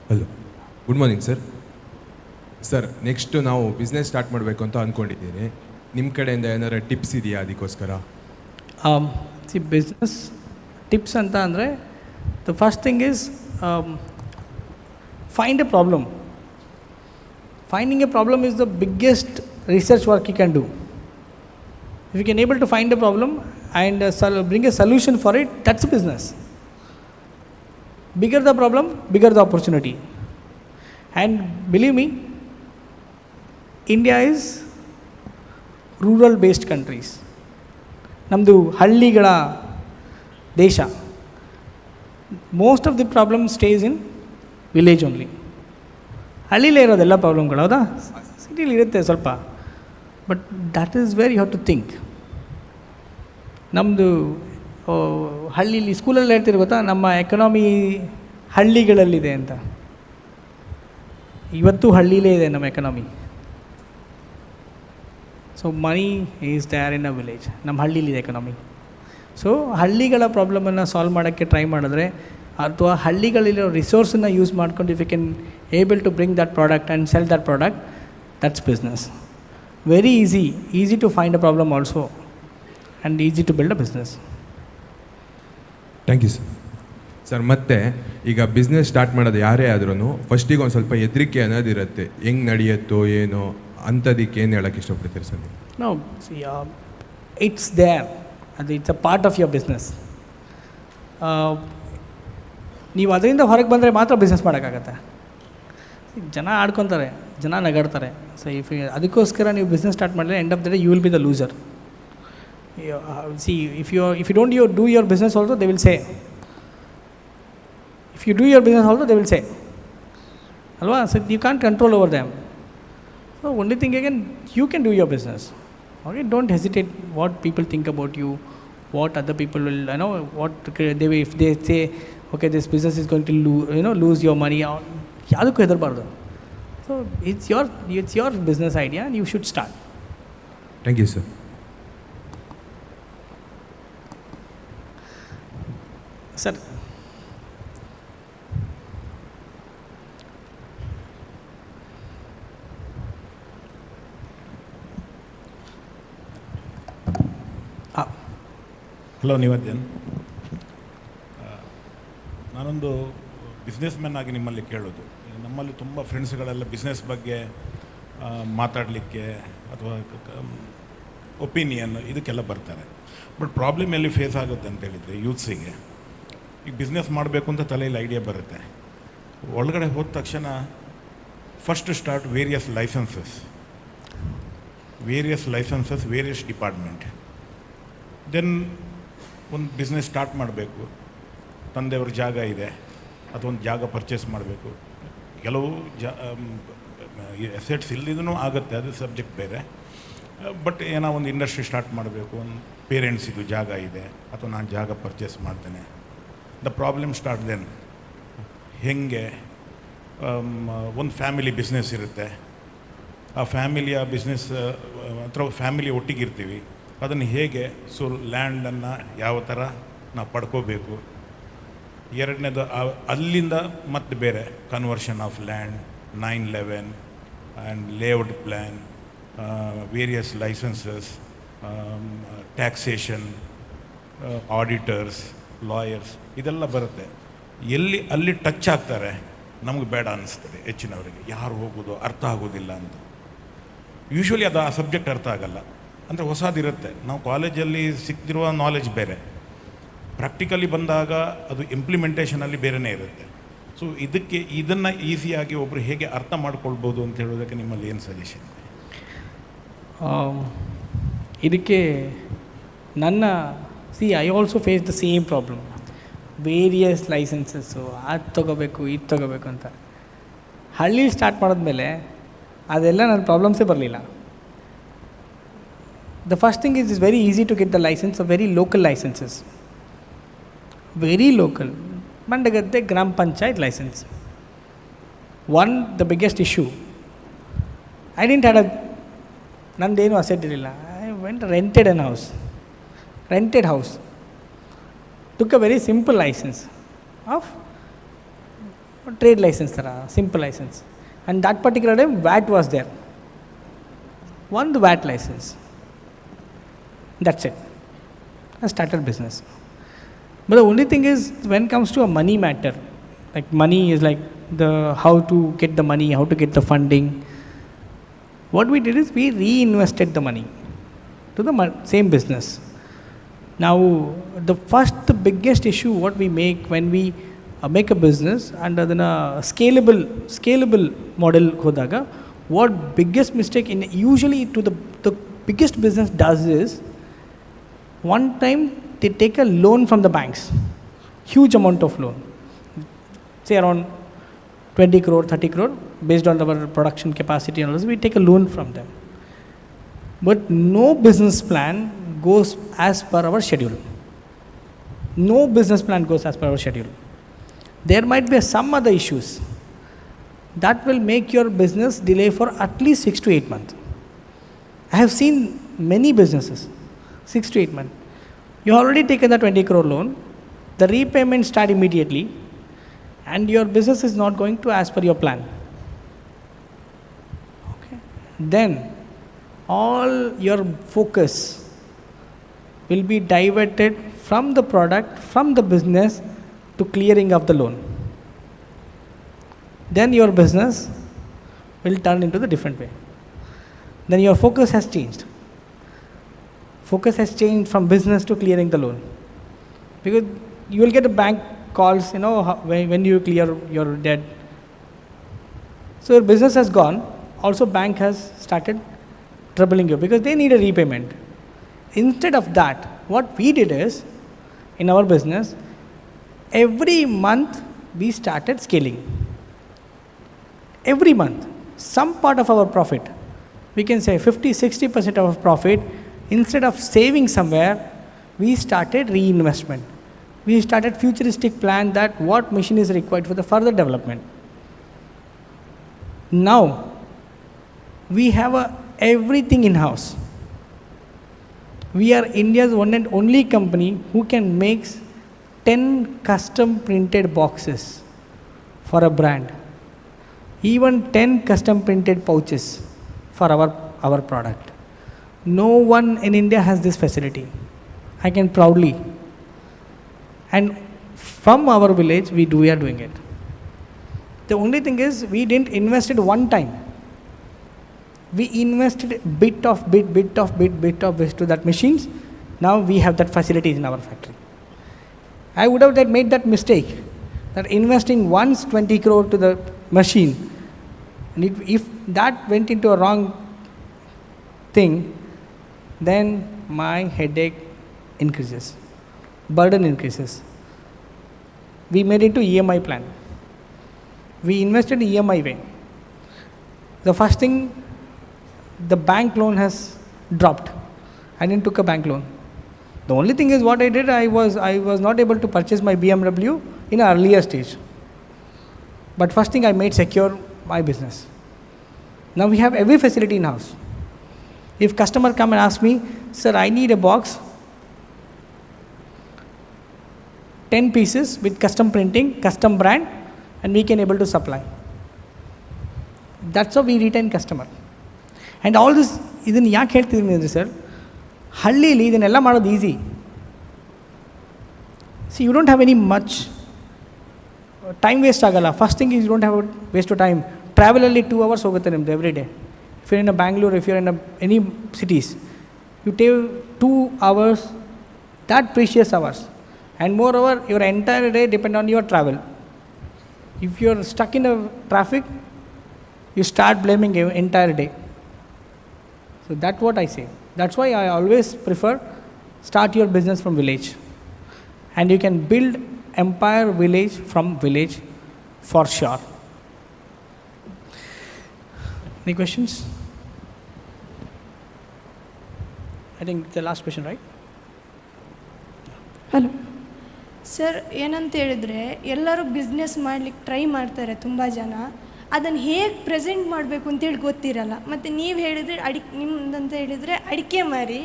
Hello, good morning sir. Sir, next ನಾವು business start ಮಾಡಬೇಕು ಅಂತ ಅಂದ್ಕೊಂಡಿದ್ದೀನಿ. ನಿಮ್ಮ ಕಡೆಯಿಂದ ಏನಾರು tips ಇದೆಯಾ ಅದಕ್ಕೋಸ್ಕರ? C business tips ಅಂತ ಅಂದರೆ the first thing is find A problem. Finding a problem is the biggest research work you can do. If you can able to find a problem and bring a solution for it, that's a business. Bigger the problem, bigger the opportunity. And believe me, India is rural based countries. Namdu halligala desha. Most of the problem stays in village only. ಹಳ್ಳಿಲೇ ಇರೋದೆಲ್ಲ ಪ್ರಾಬ್ಲಮ್ಗಳು, ಹೌದಾ? ಸಿಟಿಲಿ ಇರುತ್ತೆ ಸ್ವಲ್ಪ, but that is where you have to think. ನಮ್ಮದು ಹಳ್ಳಿಲಿ ಸ್ಕೂಲಲ್ಲಿ ಹೇಳ್ತಿರೋ ಗೊತ್ತಾ, ನಮ್ಮ ಎಕನಾಮಿ ಹಳ್ಳಿಗಳಲ್ಲಿದೆ ಅಂತ. ಇವತ್ತು ಹಳ್ಳಿಲೇ ಇದೆ ನಮ್ಮ economy. So money is there in a village. ನಮ್ಮ ಹಳ್ಳಿಲಿದೆ ಎಕನಾಮಿ. ಸೊ ಹಳ್ಳಿಗಳ ಪ್ರಾಬ್ಲಮನ್ನು ಸಾಲ್ವ್ ಮಾಡೋಕ್ಕೆ ಟ್ರೈ ಮಾಡಿದ್ರೆ, ಅಥವಾ ಹಳ್ಳಿಗಳಿರೋ ರಿಸೋರ್ಸನ್ನು ಯೂಸ್ ಮಾಡ್ಕೊಂಡು if you can able to bring that product and sell that product, that's business. Very easy to find a problem also and easy to build a business. Thank you sir. Sir, ಮತ್ತೆ ಈಗ business start ಮಾಡೋದು ಯಾರೇ ಆದ್ರೂ ಫಸ್ಟಿಗೆ ಒಂದು ಸ್ವಲ್ಪ ಹೆದರಿಕೆ ಅನ್ನೋದಿರುತ್ತೆ. ಹೆಂಗೆ ನಡೆಯುತ್ತೋ ಏನೋ ಅಂಥದಕ್ಕೆ ಏನು ಹೇಳೋಕ್ಕೆ ಇಷ್ಟಪಡ್ತೀರಿ ಸರ್? No, it's there. ಅದು it's a part of your business. ನೀವು ಅದರಿಂದ ಹೊರಗೆ ಬಂದರೆ ಮಾತ್ರ ಬಿಸ್ನೆಸ್ ಮಾಡೋಕ್ಕಾಗತ್ತೆ. ಜನ ಆಡ್ಕೊತಾರೆ, ಜನ ನಗಾಡ್ತಾರೆ. ಸೊ ಅದಕ್ಕೋಸ್ಕರ ನೀವು ಬಿಸ್ನೆಸ್ ಸ್ಟಾರ್ಟ್ ಮಾಡಿದ್ರೆ end of the day you will be the loser. See if you don't do your business also they will say. If you do your business also they will say, ಅಲ್ವಾ? So you can control over them. So only thing again you can do your business. Okay, don't hesitate what people think about you, what other people will what they if they say okay, this business is going to lose your money. ಯಾವುದಕ್ಕೂ ಹೆದರಬಾರ್ದು. So it's your business idea and you should start. Thank you sir. Sir, hello Nivedan, ನಾನೊಂದು business man ಆಗಿ ನಿಮ್ಮಲ್ಲಿ ಕೇಳೋದು, ನಮ್ಮಲ್ಲಿ ತುಂಬ ಫ್ರೆಂಡ್ಸ್ಗಳೆಲ್ಲ business ಬಗ್ಗೆ ಮಾತಾಡಲಿಕ್ಕೆ ಅಥವಾ ಒಪಿನಿಯನ್ ಇದಕ್ಕೆಲ್ಲ ಬರ್ತಾರೆ. ಬಟ್ ಪ್ರಾಬ್ಲಮ್ ಎಲ್ಲಿ ಫೇಸ್ ಆಗುತ್ತೆ ಅಂತ ಹೇಳಿದರೆ ಯೂತ್ಸಿಗೆ ಈಗ ಬಿಸ್ನೆಸ್ ಮಾಡಬೇಕು ಅಂತ ತಲೆಯಲ್ಲಿ ಐಡಿಯಾ ಬರುತ್ತೆ. ಒಳಗಡೆ ಹೋದ ತಕ್ಷಣ first start various licences, various department. Then ಒಂದು ಬಿಸ್ನೆಸ್ ಸ್ಟಾರ್ಟ್ ಮಾಡಬೇಕು, ತಂದೆಯವ್ರ ಜಾಗ ಇದೆ, ಅದೊಂದು ಜಾಗ ಪರ್ಚೇಸ್ ಮಾಡಬೇಕು. ಕೆಲವು ಅಸೆಟ್ಸ್ ಇಲ್ಲದಿದ್ದೂ ಆಗುತ್ತೆ, ಅದು ಸಬ್ಜೆಕ್ಟ್ ಬೇರೆ. ಬಟ್ ಏನೋ ಒಂದು ಇಂಡಸ್ಟ್ರಿ ಸ್ಟಾರ್ಟ್ ಮಾಡಬೇಕು, ಒಂದು ಪೇರೆಂಟ್ಸಿದು ಜಾಗ ಇದೆ ಅಥವಾ ನಾನು ಜಾಗ ಪರ್ಚೇಸ್ ಮಾಡ್ತೇನೆ. The problem start then. ಹೇಗೆ ಒಂದು ಫ್ಯಾಮಿಲಿ ಬಿಸ್ನೆಸ್ ಇರುತ್ತೆ, ಆ ಫ್ಯಾಮಿಲಿಯ ಬಿಸ್ನೆಸ್ ಅಥವಾ ಫ್ಯಾಮಿಲಿ ಒಟ್ಟಿಗಿರ್ತೀವಿ, ಅದನ್ನು ಹೇಗೆ ಲ್ಯಾಂಡನ್ನು ಯಾವ ಥರ ನಾವು ಪಡ್ಕೋಬೇಕು. ಎರಡನೇದು ಅಲ್ಲಿಂದ ಮತ್ತೆ ಬೇರೆ conversion of land, 9/11 and layout plan, various licences, taxation, auditors, lawyers, ಇದೆಲ್ಲ ಬರುತ್ತೆ. ಅಲ್ಲಿ ಟಚ್ ಆಗ್ತಾರೆ, ನಮಗೆ ಬೇಡ ಅನ್ನಿಸ್ತದೆ ಹೆಚ್ಚಿನವರಿಗೆ. ಯಾರು ಹೋಗೋದು ಅರ್ಥ ಆಗೋದಿಲ್ಲ ಅಂತ. ಯೂಶ್ವಲಿ ಅದು ಆ ಸಬ್ಜೆಕ್ಟ್ ಅರ್ಥ ಆಗಲ್ಲ, ಅಂದರೆ ಹೊಸದಿರುತ್ತೆ. ನಾವು ಕಾಲೇಜಲ್ಲಿ ಸಿಕ್ತಿರುವ ನಾಲೆಜ್ ಬೇರೆ, ಪ್ರಾಕ್ಟಿಕಲಿ ಬಂದಾಗ ಅದು ಇಂಪ್ಲಿಮೆಂಟೇಷನಲ್ಲಿ ಬೇರೆಯೇ ಇರುತ್ತೆ. ಸೊ ಇದನ್ನು ಈಸಿಯಾಗಿ ಒಬ್ಬರು ಹೇಗೆ ಅರ್ಥ ಮಾಡ್ಕೊಳ್ಬೋದು ಅಂತ ಹೇಳೋದಕ್ಕೆ ನಿಮ್ಮಲ್ಲಿ ಏನು ಸಜೆಷನ್? ಇದಕ್ಕೆ I also face the same problem. Various licenses, ಅದು ತೊಗೋಬೇಕು ಇದು ತೊಗೋಬೇಕು ಅಂತ. ಹಳ್ಳಿ ಸ್ಟಾರ್ಟ್ ಮಾಡಿದ್ಮೇಲೆ ಅದೆಲ್ಲ ನನ್ನ ಪ್ರಾಬ್ಲಮ್ಸೇ ಬರಲಿಲ್ಲ. The first thing is, it's very easy to get the license of very local licenses. Very local. Mandagatte Gram Panchayat license. The biggest issue. I didn't have Nandenu asset irilla. I went rented house. Took a very simple license of trade license, simple license. And that particular time VAT was there. The VAT license. That's it. I started business. But the only thing is, when it comes to a money matter, like money is like how to get the money, how to get the funding. What we did is we reinvested the money to the same business. Now, the biggest issue what we make when we make a business and then a scalable model hodaga, what biggest mistake usually to the biggest business does is, one time they take a loan from the banks, huge amount of loan, say around 20 crore, 30 crore, based on our production capacity and all this, we take a loan from them. But no business plan goes as per our schedule. No business plan goes as per our schedule. There might be some other issues that will make your business delay for at least 6 to 8 months. I have seen many businesses, 6 to 8 months. You have already taken the 20 crore loan, the repayment start immediately, and your business is not going to as per your plan. Okay. Then all your focus will be diverted from the product, from the business, to clearing of the loan. Then your business will turn into the different way. Then your focus has changed. Focus has changed from business to clearing the loan. Because you will get a bank calls, when you clear your debt. So your business has gone. Also bank has started troubling you because they need a repayment. Instead of that, what we did is, in our business, every month we started scaling. Every month, some part of our profit, we can say 50-60% of our profit, instead of saving somewhere, we started reinvestment. We started futuristic plan that what machine is required for the further development. Now, we have everything in-house. We are India's one and only company who can make 10 custom printed boxes for a brand. Even 10 custom printed pouches for our product. No one in India has this facility. I can proudly. And from our village, we are doing it. The only thing is, we didn't invest it one time. We invested bit of bit to that machines. Now we have that facilities in our factory. I would have made that mistake, that investing once 20 crore to the machine, and if that went into a wrong thing, then my headache increases, burden increases. We made it to EMI plan. We invested EMI way. The first thing, the bank loan has dropped. I didn't took a bank loan. The only thing is what I did, I was not able to purchase my BMW in an earlier stage. But first thing I made secure my business. Now we have every facility in house. If customer come and ask me, sir, I need a box, 10 pieces with custom printing, custom brand, and we can able to supply. That's how we retain customer. And all this, ಇದನ್ನು ಯಾಕೆ ಹೇಳ್ತಿದ್ದೀನಿ ಅಂದರೆ sir, ಹಳ್ಳಿಲಿ ಇದನ್ನೆಲ್ಲ ಮಾಡೋದು easy. See you don't have any much time waste ಆಗಲ್ಲ. First thing is you don't have waste to time. ಟ್ರಾವೆಲಲ್ಲಿ 2 hours ಹೋಗುತ್ತೆ ನಿಮ್ಮದು every day. If you in a Bangalore, if you in any cities, you take 2 hours, that precious hours. And moreover, your entire day depend on your travel. If you are stuck in a traffic, you start blaming your entire day. So that's what I say. That's why I always prefer start your business from village. And you can build empire village from village for sure. Any questions? I think the last question, right? Hello. Sir, ಏನಂತ ಹೇಳಿದ್ರೆ ಎಲ್ಲರೂ business ಮಾಡ್ಲಿಕ್ಕೆ try ಮಾಡ್ತಾರೆ ತುಂಬ ಜನ. ಅದನ್ನು ಹೇಗೆ present ಮಾಡಬೇಕು ಅಂತೇಳಿ ಗೊತ್ತಿರಲ್ಲ. ಮತ್ತು ನೀವು ಹೇಳಿದರೆ ನಿಮ್ಮದಂತ ಹೇಳಿದರೆ ಅಡಿಕೆ ಮಾರಿ,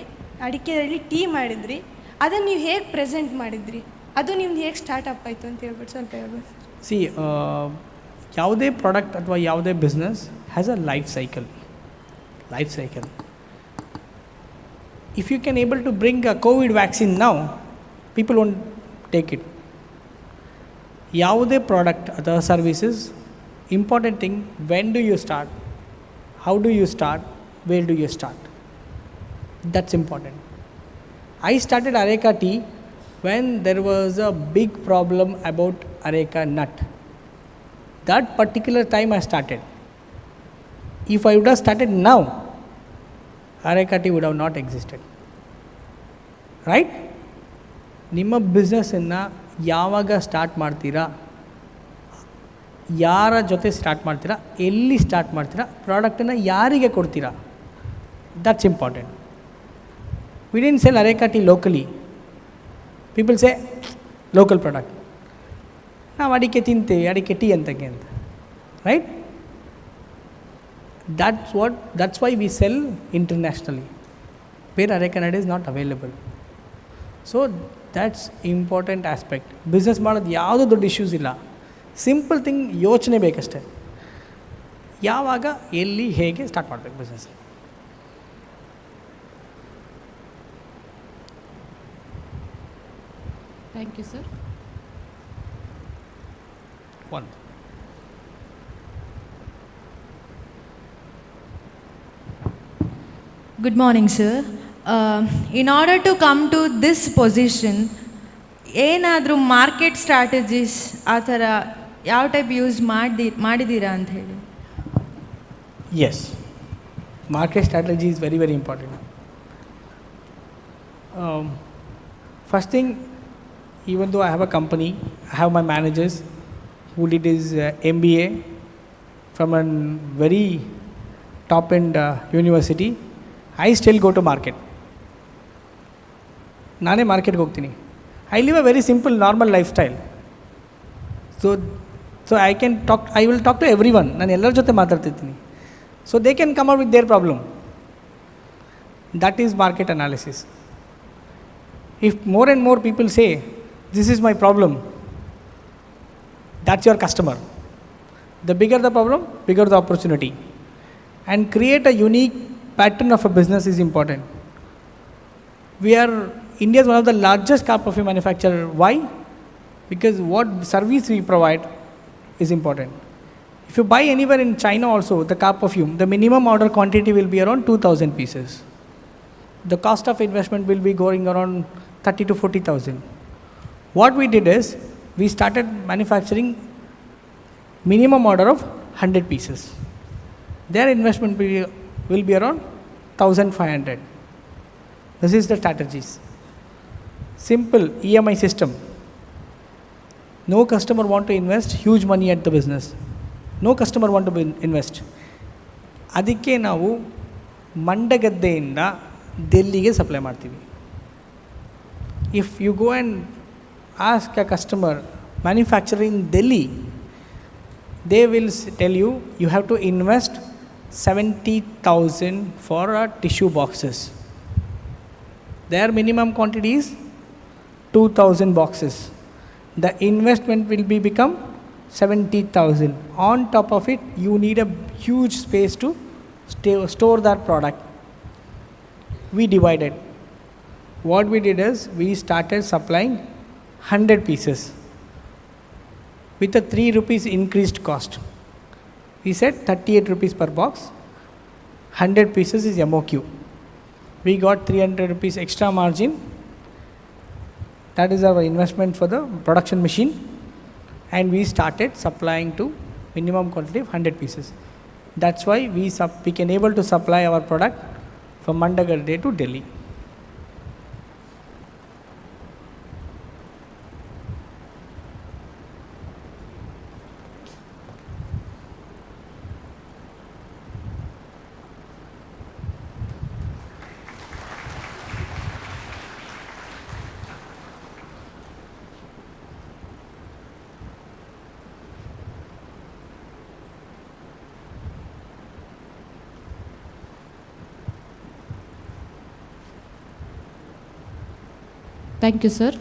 ಅಡಿಕೆಯಲ್ಲಿ ಟೀ ಮಾಡಿದ್ರಿ, ಅದನ್ನು ನೀವು ಹೇಗೆ ಪ್ರೆಸೆಂಟ್ ಮಾಡಿದ್ರಿ, ಅದು ನಿಮ್ದು ಹೇಗೆ ಸ್ಟಾರ್ಟಪ್ ಆಯಿತು ಅಂತ ಹೇಳ್ಬಿಟ್ಟು ಸ್ವಲ್ಪ ಹೇಳ್ಬೋದು. ಸಿ, ಯಾವುದೇ ಪ್ರಾಡಕ್ಟ್ ಅಥವಾ ಯಾವುದೇ business has a life cycle. If you can able to bring a COVID vaccine now, people won't take it. ಯಾವುದೇ ಪ್ರಾಡಕ್ಟ್ ಅಥವಾ services, important thing, when do you start, how do you start, where do you start? That's important. I started Areca tea when there was a big problem about Areca nut. That particular time I started. If I would have started now, Areca tea would have not existed. Right? ನಿಮ್ಮ ಬಿಸ್ನೆಸ್ಸನ್ನು ಯಾವಾಗ start ಮಾಡ್ತೀರಾ, ಯಾರ ಜೊತೆ start ಮಾಡ್ತೀರಾ, ಎಲ್ಲಿ start ಮಾಡ್ತೀರಾ, ಪ್ರಾಡಕ್ಟನ್ನು ಯಾರಿಗೆ ಕೊಡ್ತೀರಾ, that's important. We didn't sell areca tea locally. People say local product, ನಾವು ಅಡಿಕೆ ತಿಂತೇವೆ, ಅಡಿಕೆ ಟೀ ಅಂತಕ್ಕೆ ಅಂತ, right? That's why we sell internationally, where areca nut is not available. So that's important aspect. Business ಮಾಡೋದು ಯಾವುದೂ ದೊಡ್ಡ ಇಶ್ಯೂಸ್ ಇಲ್ಲ. ಸಿಂಪಲ್ ಥಿಂಗ್, ಯೋಚನೆ ಬೇಕಷ್ಟೇ. ಯಾವಾಗ, ಎಲ್ಲಿ, ಹೇಗೆ ಸ್ಟಾರ್ಟ್ ಮಾಡಬೇಕು business. Thank you sir. One Good morning, sir. In order to come to this position, ಏನಾದರೂ ಮಾರ್ಕೆಟ್ ಸ್ಟ್ರಾಟಜೀಸ್ ಆ ಥರ ಯಾವ ಟೈಪ್ ಯೂಸ್ ಮಾಡಿದ್ದೀರಾ ಅಂತ ಹೇಳಿ. Yes, market strategy is very, very important. First thing, even though I have a company, I have my managers who did his MBA from a very top-end university. I still go to market. ನಾನೇ ಮಾರ್ಕೆಟ್ಗೆ ಹೋಗ್ತೀನಿ. I live a very simple, normal lifestyle. So I will talk to everyone. ನಾನು ಎಲ್ಲರ ಜೊತೆ ಮಾತಾಡ್ತಿರ್ತೀನಿ. So they can come out with their problem. That is market analysis. If more and more people say, this is my problem, that's your customer. The bigger the problem, bigger the opportunity. And create a unique pattern of a business is important. India is one of the largest car perfume manufacturer. Why? Because what service we provide is important. If you buy anywhere in China also, the car perfume, the minimum order quantity will be around 2,000 pieces. The cost of investment will be going around 30 to 40,000. What we did is, we started manufacturing minimum order of 100 pieces. Their investment will be around 1,500. This is the strategies. Simple EMI system. No customer want to invest huge money at the business. No customer want to invest. ಅದಕ್ಕೆ ನಾವು ಮಂಡಗದ್ದೆಯಿಂದ ಡೆಲ್ಲಿಗೆ supply ಮಾಡ್ತೀವಿ. If you go and ask a customer manufacturer in Delhi, they will tell you, you have to invest 70,000 for tissue boxes. Their minimum quantity is 2,000 boxes. The investment will become 70,000. On top of it, you need a huge space to store that product. We divided. What we did is, we started supplying 100 pieces with a 3 rupees increased cost. We said 38 rupees per box, 100 pieces is MOQ. We got 300 rupees extra margin. That is our investment for the production machine. And we started supplying to minimum quantity of 100 pieces. That's why we can able to supply our product from Mandagadde to Delhi. Thank you, sir.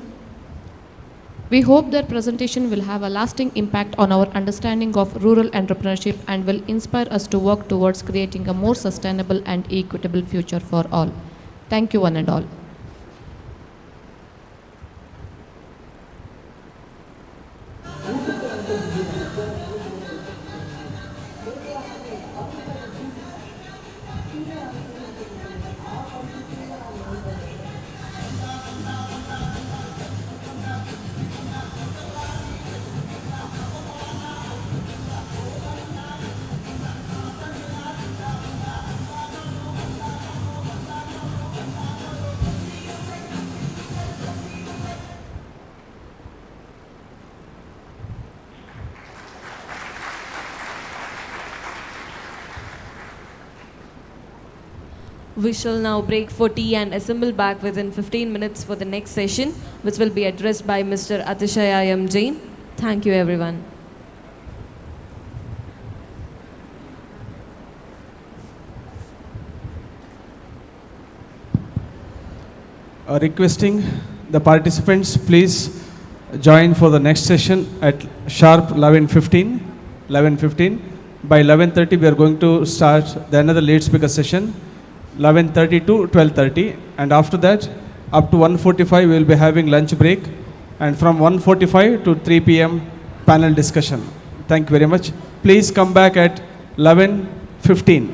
We hope their presentation will have a lasting impact on our understanding of rural entrepreneurship and will inspire us to work towards creating a more sustainable and equitable future for all. Thank you, one and all. We shall now break for tea and assemble back within 15 minutes for the next session, which will be addressed by Mr. Atishaya M. Jain. Thank you, everyone. Requesting the participants, please join for the next session at sharp 11:15. By 11:30, we are going to start another lead speaker session. 11:30 to 12:30, and after that up to 1:45 we will be having lunch break, and from 1:45 to 3 p.m. panel discussion. Thank you very much. Please come back at 11:15.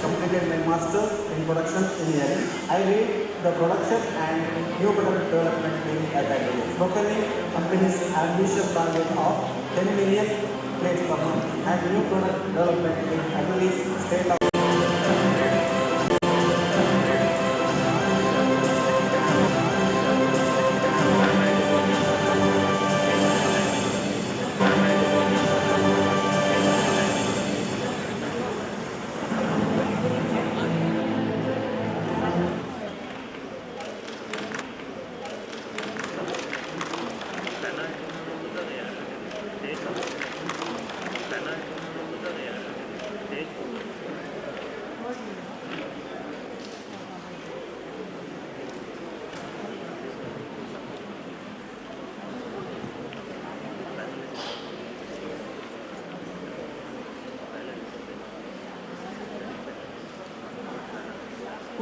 Completed my master's in production engineering. I lead the production and new product development team at Agrileaf. Locally, company's ambitious target of 10 million plates per month and new product development in Agrileaf state of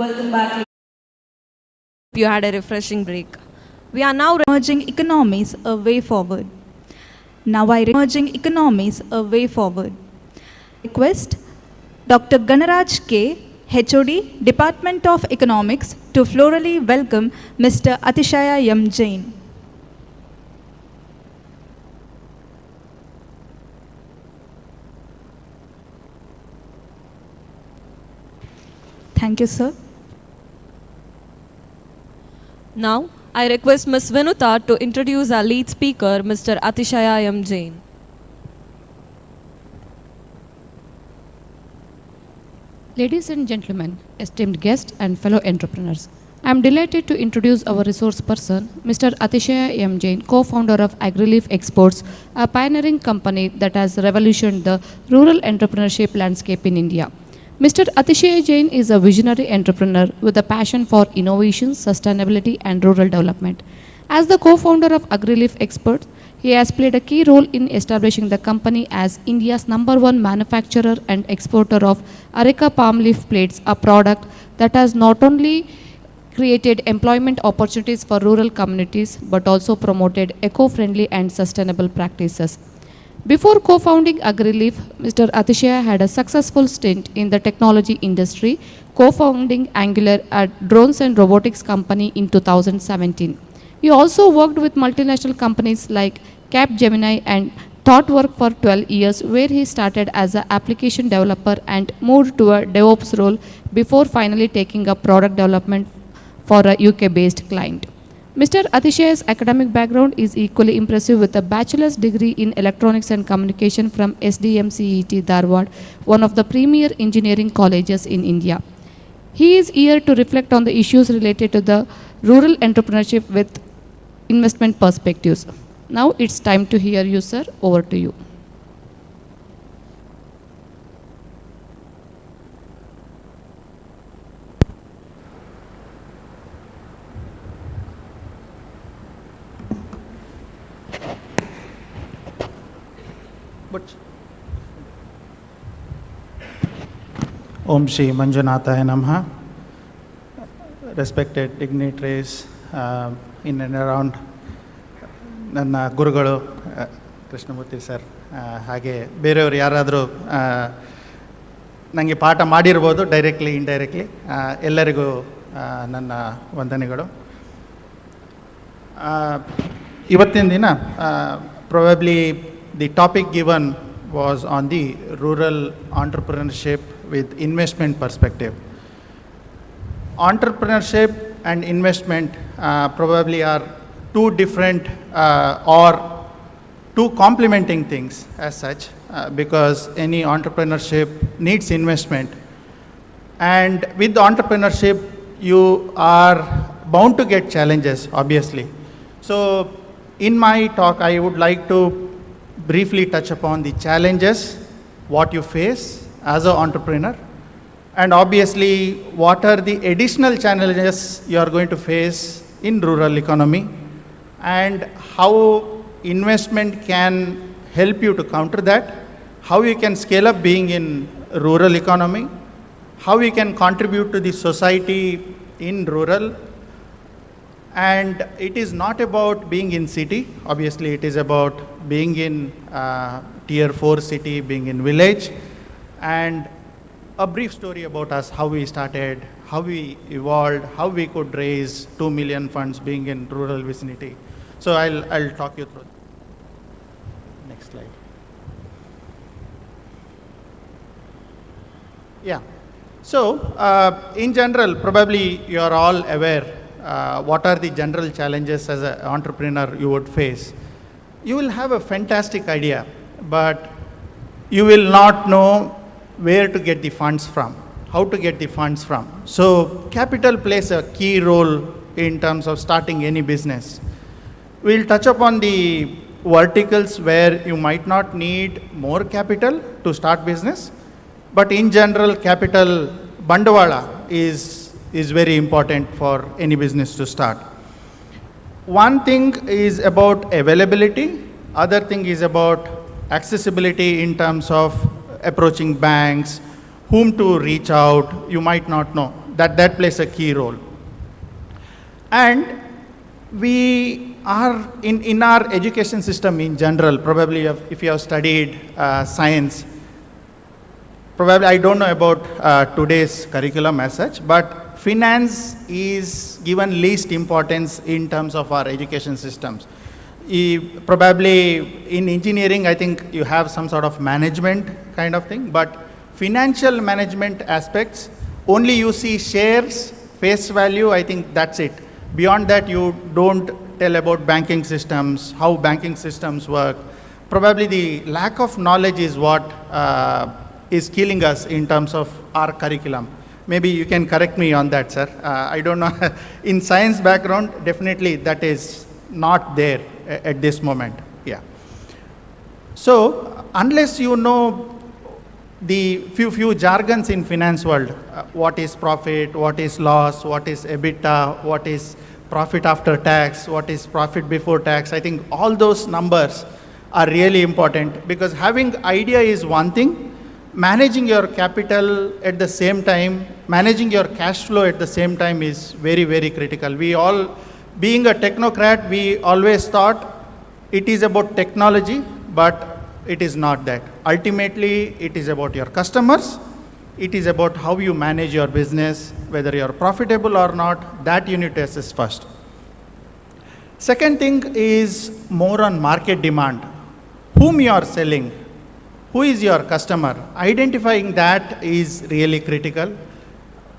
Welcome back. You had a refreshing break. We are now emerging economies a way forward. Emerging economies a way forward. Request Dr. Ganaraj K, HOD, Department of Economics, to florally welcome Mr. Atishaya M. Jain. Thank you, sir. Now, I request Ms. Vinuta to introduce our lead speaker, Mr. Atishaya M. Jain. Ladies and gentlemen, esteemed guests and fellow entrepreneurs, I am delighted to introduce our resource person, Mr. Atishaya M. Jain, co-founder of Agrileaf Exports, a pioneering company that has revolutionized the rural entrepreneurship landscape in India. Mr. Atishaya Jain is a visionary entrepreneur with a passion for innovation, sustainability, and rural development. As the co-founder of Agrileaf Exports, he has played a key role in establishing the company as India's #1 manufacturer and exporter of Areca palm leaf plates, a product that has not only created employment opportunities for rural communities but also promoted eco-friendly and sustainable practices. Before co-founding Agrileaf, Mr. Atishaya had a successful stint in the technology industry, co-founding Angular, a drones and robotics company, in 2017. He also worked with multinational companies like Capgemini and ThoughtWork for 12 years, where he started as an application developer and moved to a DevOps role before finally taking up product development for a UK-based client. Mr. Atishaya's academic background is equally impressive, with a bachelor's degree in electronics and communication from SDM CET Dharwad, one of the premier engineering colleges in India. He is here to reflect on the issues related to the rural entrepreneurship with investment perspectives. Now it's time to hear you, sir. Over to you. Om Shri Manjunatheshwara Namaha. Respected dignitaries in and around ನನ್ನ ಗುರುಗಳು Krishnamurthy sir, ಹಾಗೆ ಬೇರೆಯವರು ಯಾರಾದರೂ ನನಗೆ ಪಾಠ ಮಾಡಿರ್ಬೋದು directly indirectly, ಎಲ್ಲರಿಗೂ ನನ್ನ ವಂದನೆಗಳು. ಇವತ್ತಿನ ದಿನ probably the topic given was on the rural entrepreneurship with investment perspective. Entrepreneurship and investment probably are two different or two complementing things as such, because any entrepreneurship needs investment, and with entrepreneurship you are bound to get challenges, obviously. So in my talk I would like to briefly touch upon the challenges what you face as an entrepreneur, and obviously what are the additional challenges you are going to face in rural economy, and how investment can help you to counter that, how you can scale up being in rural economy, how we can contribute to the society in rural. And it is not about being in city. Obviously, it is about being in tier 4 city, being in village. And a brief story about us, how we started, how we evolved, how we could raise 2 million funds being in rural vicinity. So I'll talk you through. Next slide. Yeah. So in general, probably you are all aware what are the general challenges as an entrepreneur you would face. You will have a fantastic idea, but you will not know where to get the funds from, how to get the funds from. So capital plays a key role in terms of starting any business. We'll touch upon the verticals where you might not need more capital to start business, but in general, capital bandawala is very important for any business to start. One thing is about availability, other thing is about accessibility in terms of approaching banks, whom to reach out, you might not know. That plays a key role. And we are, in our education system in general, probably if you have studied science, probably I don't know about today's curriculum as such, but finance is given least importance in terms of our education systems. Probably in engineering, I think you have some sort of management kind of thing, but financial management aspects, only you see shares, face value, I think that's it. Beyond that, you don't tell about banking systems, how banking systems work. Probably the lack of knowledge is what is killing us in terms of our curriculum. Maybe you can correct me on that, sir. I don't know. In science background, definitely that is not there at this moment. Yeah. So unless you know the few jargons in finance world, what is profit, what is loss, what is EBITDA, what is profit after tax, what is profit before tax, I think all those numbers are really important, because having idea is one thing, managing your capital at the same time, managing your cash flow at the same time is very, very critical. We all, being a technocrat, we always thought it is about technology, but it is not that. Ultimately, it is about your customers. It is about how you manage your business, whether you are profitable or not, that you need to assess first. Second thing is more on market demand. Whom you are selling? Who is your customer? Identifying that is really critical.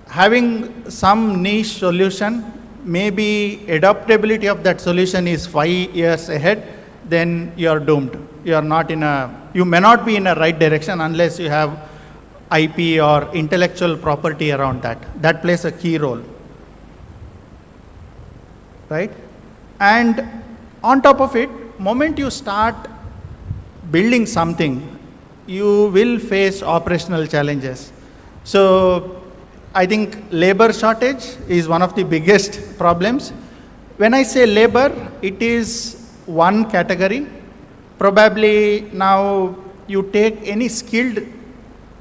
Having some niche solution, maybe adaptability of that solution is 5 years ahead, then you are doomed. You may not be in a right direction unless you have IP or intellectual property around that. That plays a key role, right? And on top of it, moment you start building something, you will face operational challenges. So I think labor shortage is one of the biggest problems. When I say labor, it is one category. Probably now you take any skilled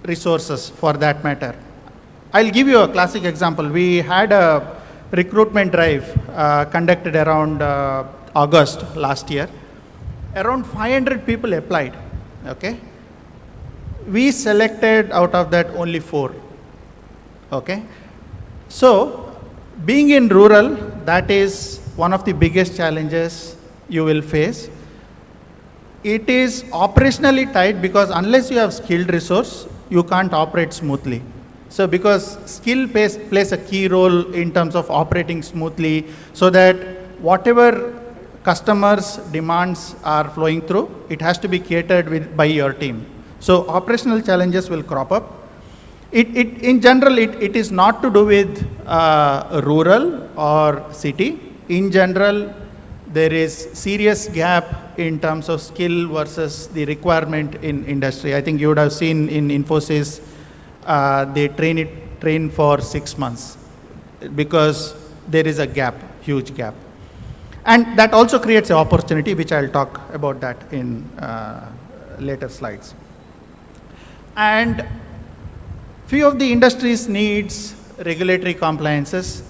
resources for that matter. I'll give you a classic example. We had a recruitment drive conducted around August last year. Around 500 people applied, okay? We selected out of that only 4, okay? So, being in rural, that is one of the biggest challenges you will face. It is operationally tight because unless you have skilled resource, you can't operate smoothly. So because skill plays a key role in terms of operating smoothly, so that whatever customers' demands are flowing through, it has to be catered by your team. So operational challenges will crop up. In general, it is not to do with rural or city. In general, there is serious gap in terms of skill versus the requirement in industry. I think you would have seen in Infosys, they train for 6 months because there is a gap, huge gap. And that also creates an opportunity, which I'll talk about that in later slides. And Few of the industries needs regulatory compliances,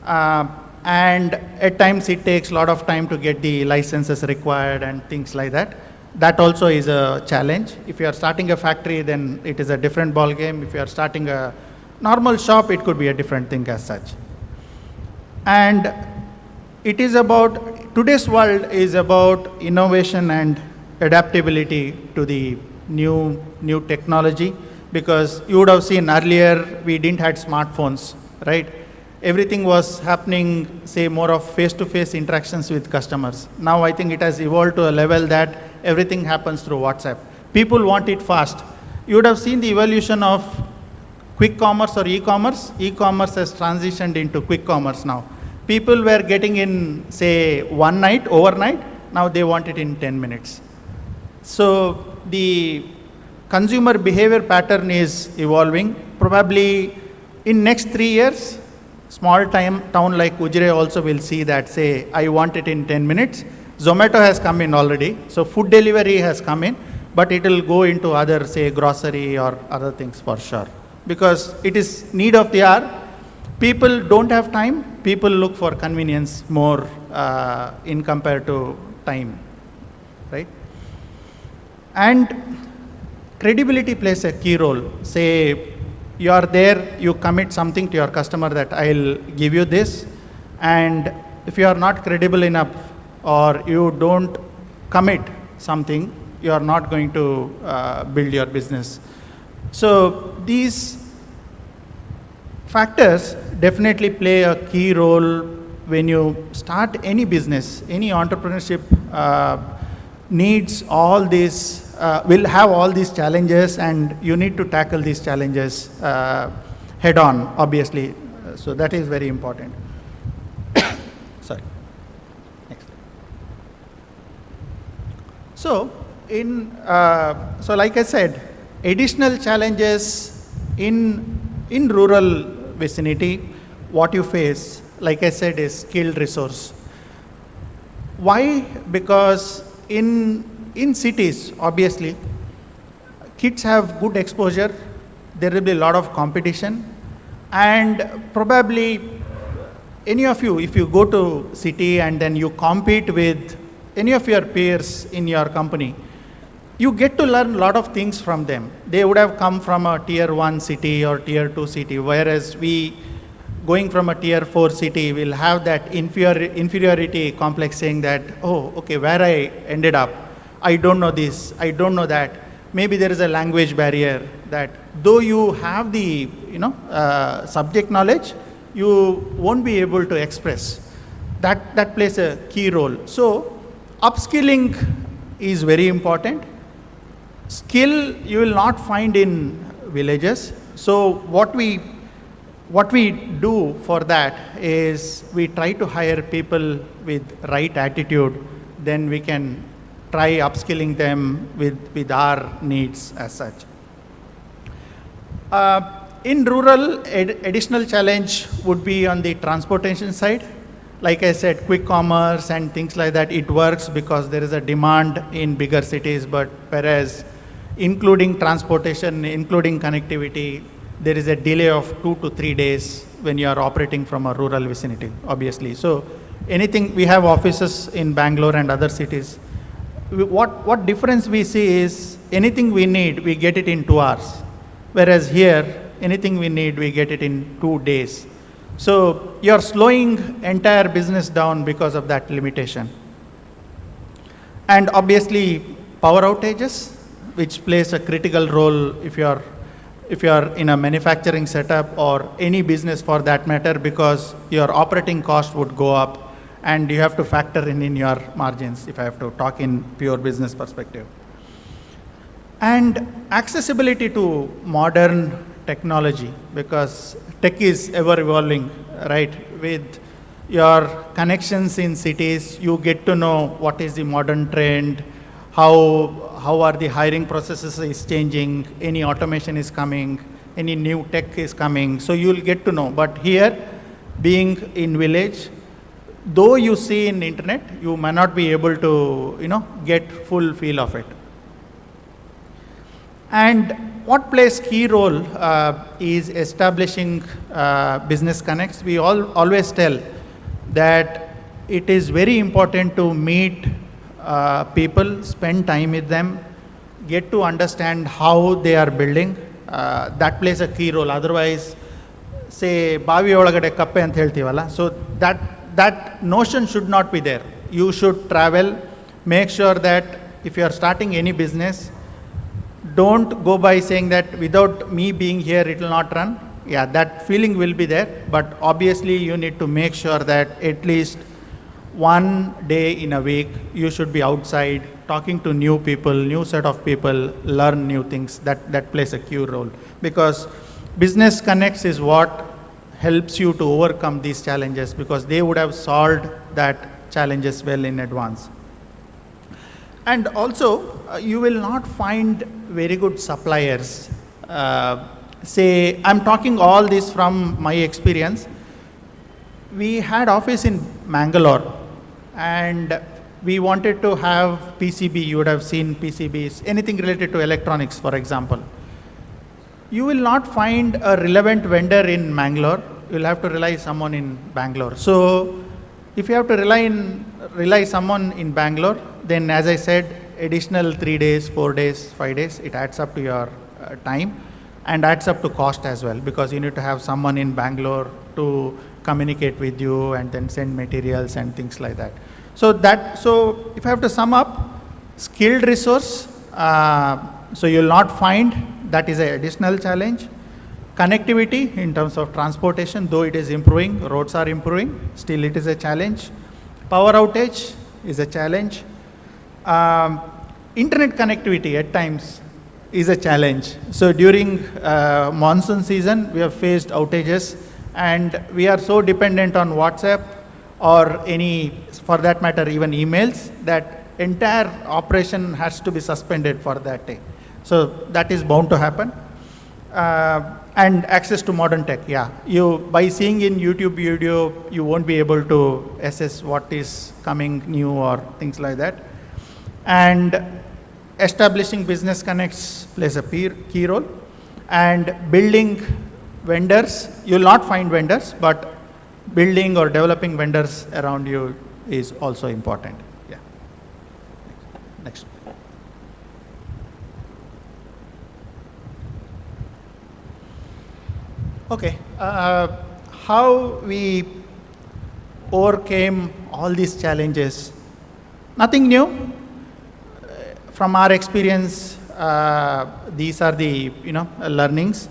and at times it takes a lot of time to get the licenses required and things like that. That also is a challenge. If you are starting a factory, then it is a different ball game. If you are starting a normal shop, it could be a different thing as such. And it is about, today's world is about innovation and adaptability to the new technology, because you would have seen earlier we didn't have smartphones, right? Everything was happening, say, more of face-to-face interactions with customers. Now I think it has evolved to a level that everything happens through WhatsApp. People want it fast. You would have seen the evolution of quick commerce or e-commerce. E-commerce has transitioned into quick commerce now. People were getting in, say, one night, overnight. Now they want it in 10 minutes. So the consumer behavior pattern is evolving. Probably in next 3 years, small town like Ujire also will see that, say, I want it in 10 minutes. Zomato has come in already. So food delivery has come in, but it will go into other, say, grocery or other things for sure. Because it is need of the hour. People don't have time. People look for convenience more in compared to time, right? And credibility plays a key role. Say, you are there, you commit something to your customer that I'll give you this, and if you are not credible enough or you don't commit something, you are not going to build your business. So these factors definitely play a key role when you start any business. Any entrepreneurship needs all these, will have all these challenges, and you need to tackle these challenges head on, obviously. So that is very important. Sorry. Next. So so like I said, additional challenges in rural vicinity, what you face, like I said, is skilled resource. Why? Because in cities, obviously, kids have good exposure, there will be a lot of competition, and probably any of you, if you go to city and then you compete with any of your peers in your company, you get to learn a lot of things from them. They would have come from a tier 1 city or tier 2 city, whereas we, going from a tier 4 city, will have that inferiority complex, saying that, oh, okay, where I ended up, I don't know this, I don't know that. Maybe there is a language barrier that though you have the subject knowledge, you won't be able to express. That plays a key role. So upskilling is very important. Skill you will not find in villages. So what we do for that is we try to hire people with right attitude, then we can try upskilling them with our needs as such. In rural, additional challenge would be on the transportation side. Like I said, quick commerce and things like that, it works because there is a demand in bigger cities, but whereas including transportation, including connectivity, there is a delay of 2 to 3 days when you are operating from a rural vicinity, obviously. So anything, we have offices in Bangalore and other cities. What difference we see is anything we need, we get it in 2 hours. Whereas here, anything we need, we get it in 2 days. So you're slowing entire business down because of that limitation. And obviously, power outages, which plays a critical role if you are in a manufacturing setup or any business for that matter, because your operating cost would go up and you have to factor in your margins, if I have to talk in pure business perspective. And accessibility to modern technology, because tech is ever evolving, right? With your connections in cities, you get to know what is the modern trend, how are the hiring processes is changing, any automation is coming, any new tech is coming, so you'll get to know. But here, being in village, though you see in internet, you may not be able to, get full feel of it. And what plays key role is establishing business connects. We always tell that it is very important to meet people, spend time with them, get to understand how they are building. That plays a key role. Otherwise, say, bavi olagade kappe ant heltivala. So that notion should not be there. You should travel, make sure that if you are starting any business, don't go by saying that without me being here, it will not run. Yeah, that feeling will be there, but obviously you need to make sure that at least one day in a week, you should be outside, talking to new people, new set of people, learn new things. That plays a key role, because business connects is what helps you to overcome these challenges, because they would have solved that challenges well in advance. And also, you will not find very good suppliers. Say, I'm talking all this from my experience. We had office in Mangalore, and we wanted to have PCB. You would have seen PCBs, anything related to electronics, for example. You will not find a relevant vendor in Mangalore. You'll have to rely someone in Bangalore. So if you have to rely someone in Bangalore, then as I said, additional 3 days, 4 days, 5 days, it adds up to your time and adds up to cost as well, because you need to have someone in Bangalore to communicate with you and then send materials and things like that. So if I have to sum up, skilled resource, so you'll not find, that is an additional challenge. Connectivity in terms of transportation, though it is improving, roads are improving, still it is a challenge. Power outage is a challenge. Internet connectivity at times is a challenge. So during monsoon season, we have faced outages, and we are so dependent on WhatsApp or any, for that matter, even emails, that entire operation has to be suspended for that day. So that is bound to happen. And access to modern tech, yeah. By seeing in YouTube video, you won't be able to assess what is coming new or things like that. And establishing business connects plays a key role. And building vendors, you'll not find vendors, but building or developing vendors around you is also important. Yeah. Next. Okay, how we overcame all these challenges? Nothing new. From our experience, these are the learnings.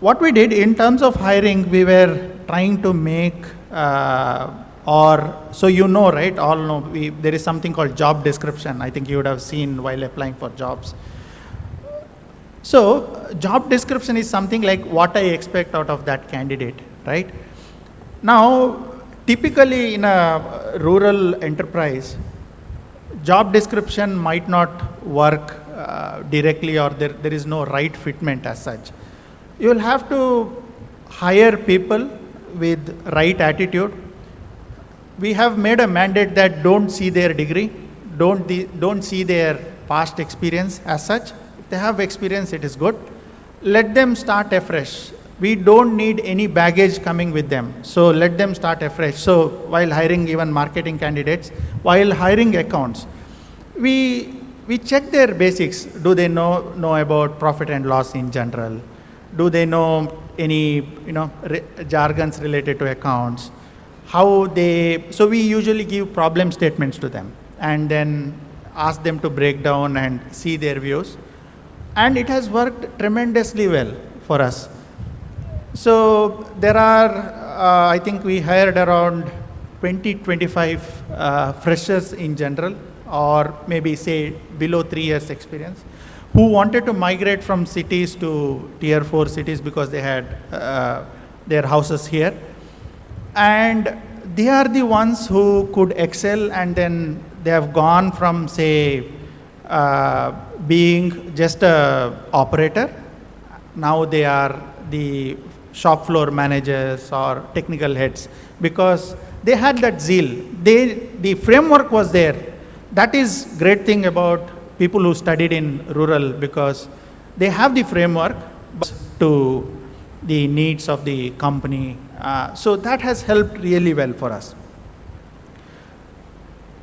What we did in terms of hiring, we were trying to make, so right, all know, there is something called job description. I think you would have seen while applying for jobs. So job description is something like what I expect out of that candidate, right? Now, typically in a rural enterprise, job description might not work directly, or there is no right fitment as such. You will have to hire people with right attitude. We have made a mandate that don't see their degree, don't see their past experience as such. If they have experience, it is good. Let them start afresh. We don't need any baggage coming with them. So let them start afresh. So while hiring even marketing candidates, while hiring accounts, we check their basics. Do they know about profit and loss in general? Do they know any jargons related to accounts? So we usually give problem statements to them and then ask them to break down and see their views. And it has worked tremendously well for us. So there are, I think we hired around 20-25 freshers in general, or maybe say below 3 years experience, who wanted to migrate from cities to tier 4 cities because they had their houses here. And they are the ones who could excel, and then they have gone from, say, being just an operator. Now they are the shop floor managers or technical heads, because they had that zeal. The framework was there. That is great thing about people who studied in rural, because they have the framework to the needs of the company. So that has helped really well for us.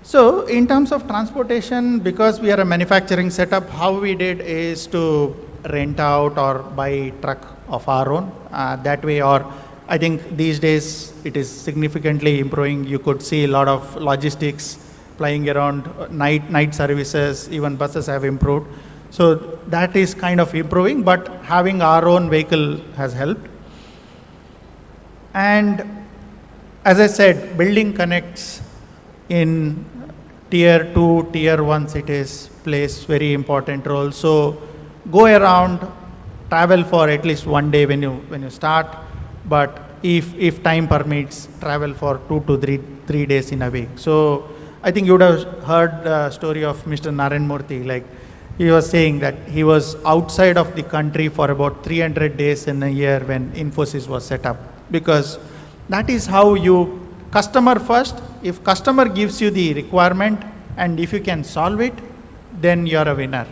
So in terms of transportation, because we are a manufacturing setup, how we did is to rent out or buy truck of our own that way, or I think these days it is significantly improving. You could see a lot of logistics flying around, night services, even buses have improved. So that is kind of improving, but having our own vehicle has helped. And as I said, building connects in tier 2, tier 1 cities plays very important role. So go around, travel for at least one day when you start, but if time permits, travel for 2 to 3 days in a week. So I think you would have heard the story of Mr. Naren Murthy. Like he was saying that he was outside of the country for about 300 days in a year when Infosys was set up, because that is how you customer first. If customer gives you the requirement and if you can solve it, then you're a winner.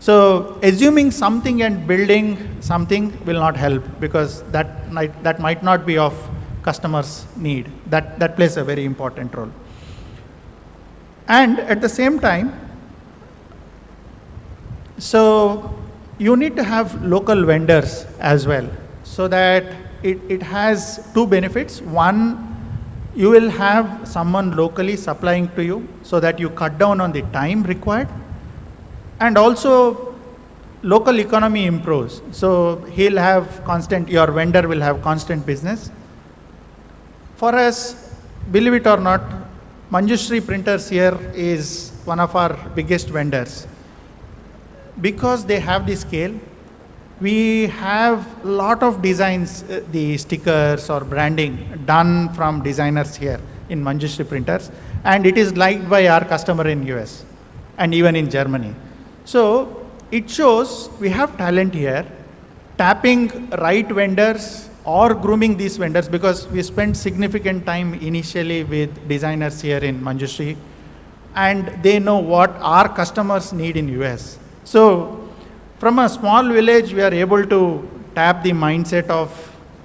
So assuming something and building something will not help, because that might not be of customer's need. That plays a very important role. And at the same time, so you need to have local vendors as well, so that it has two benefits. One, you will have someone locally supplying to you so that you cut down on the time required, and also local economy improves. So he'll have your vendor will have constant business. For us, believe it or not, Manjushri Printers here is one of our biggest vendors. Because they have the scale, we have a lot of designs, the stickers or branding done from designers here in Manjushri Printers, and it is liked by our customer in US and even in Germany. So it shows we have talent here, tapping right vendors or grooming these vendors, because we spent significant time initially with designers here in Manjushri, and they know what our customers need in US. So from a small village, we are able to tap the mindset of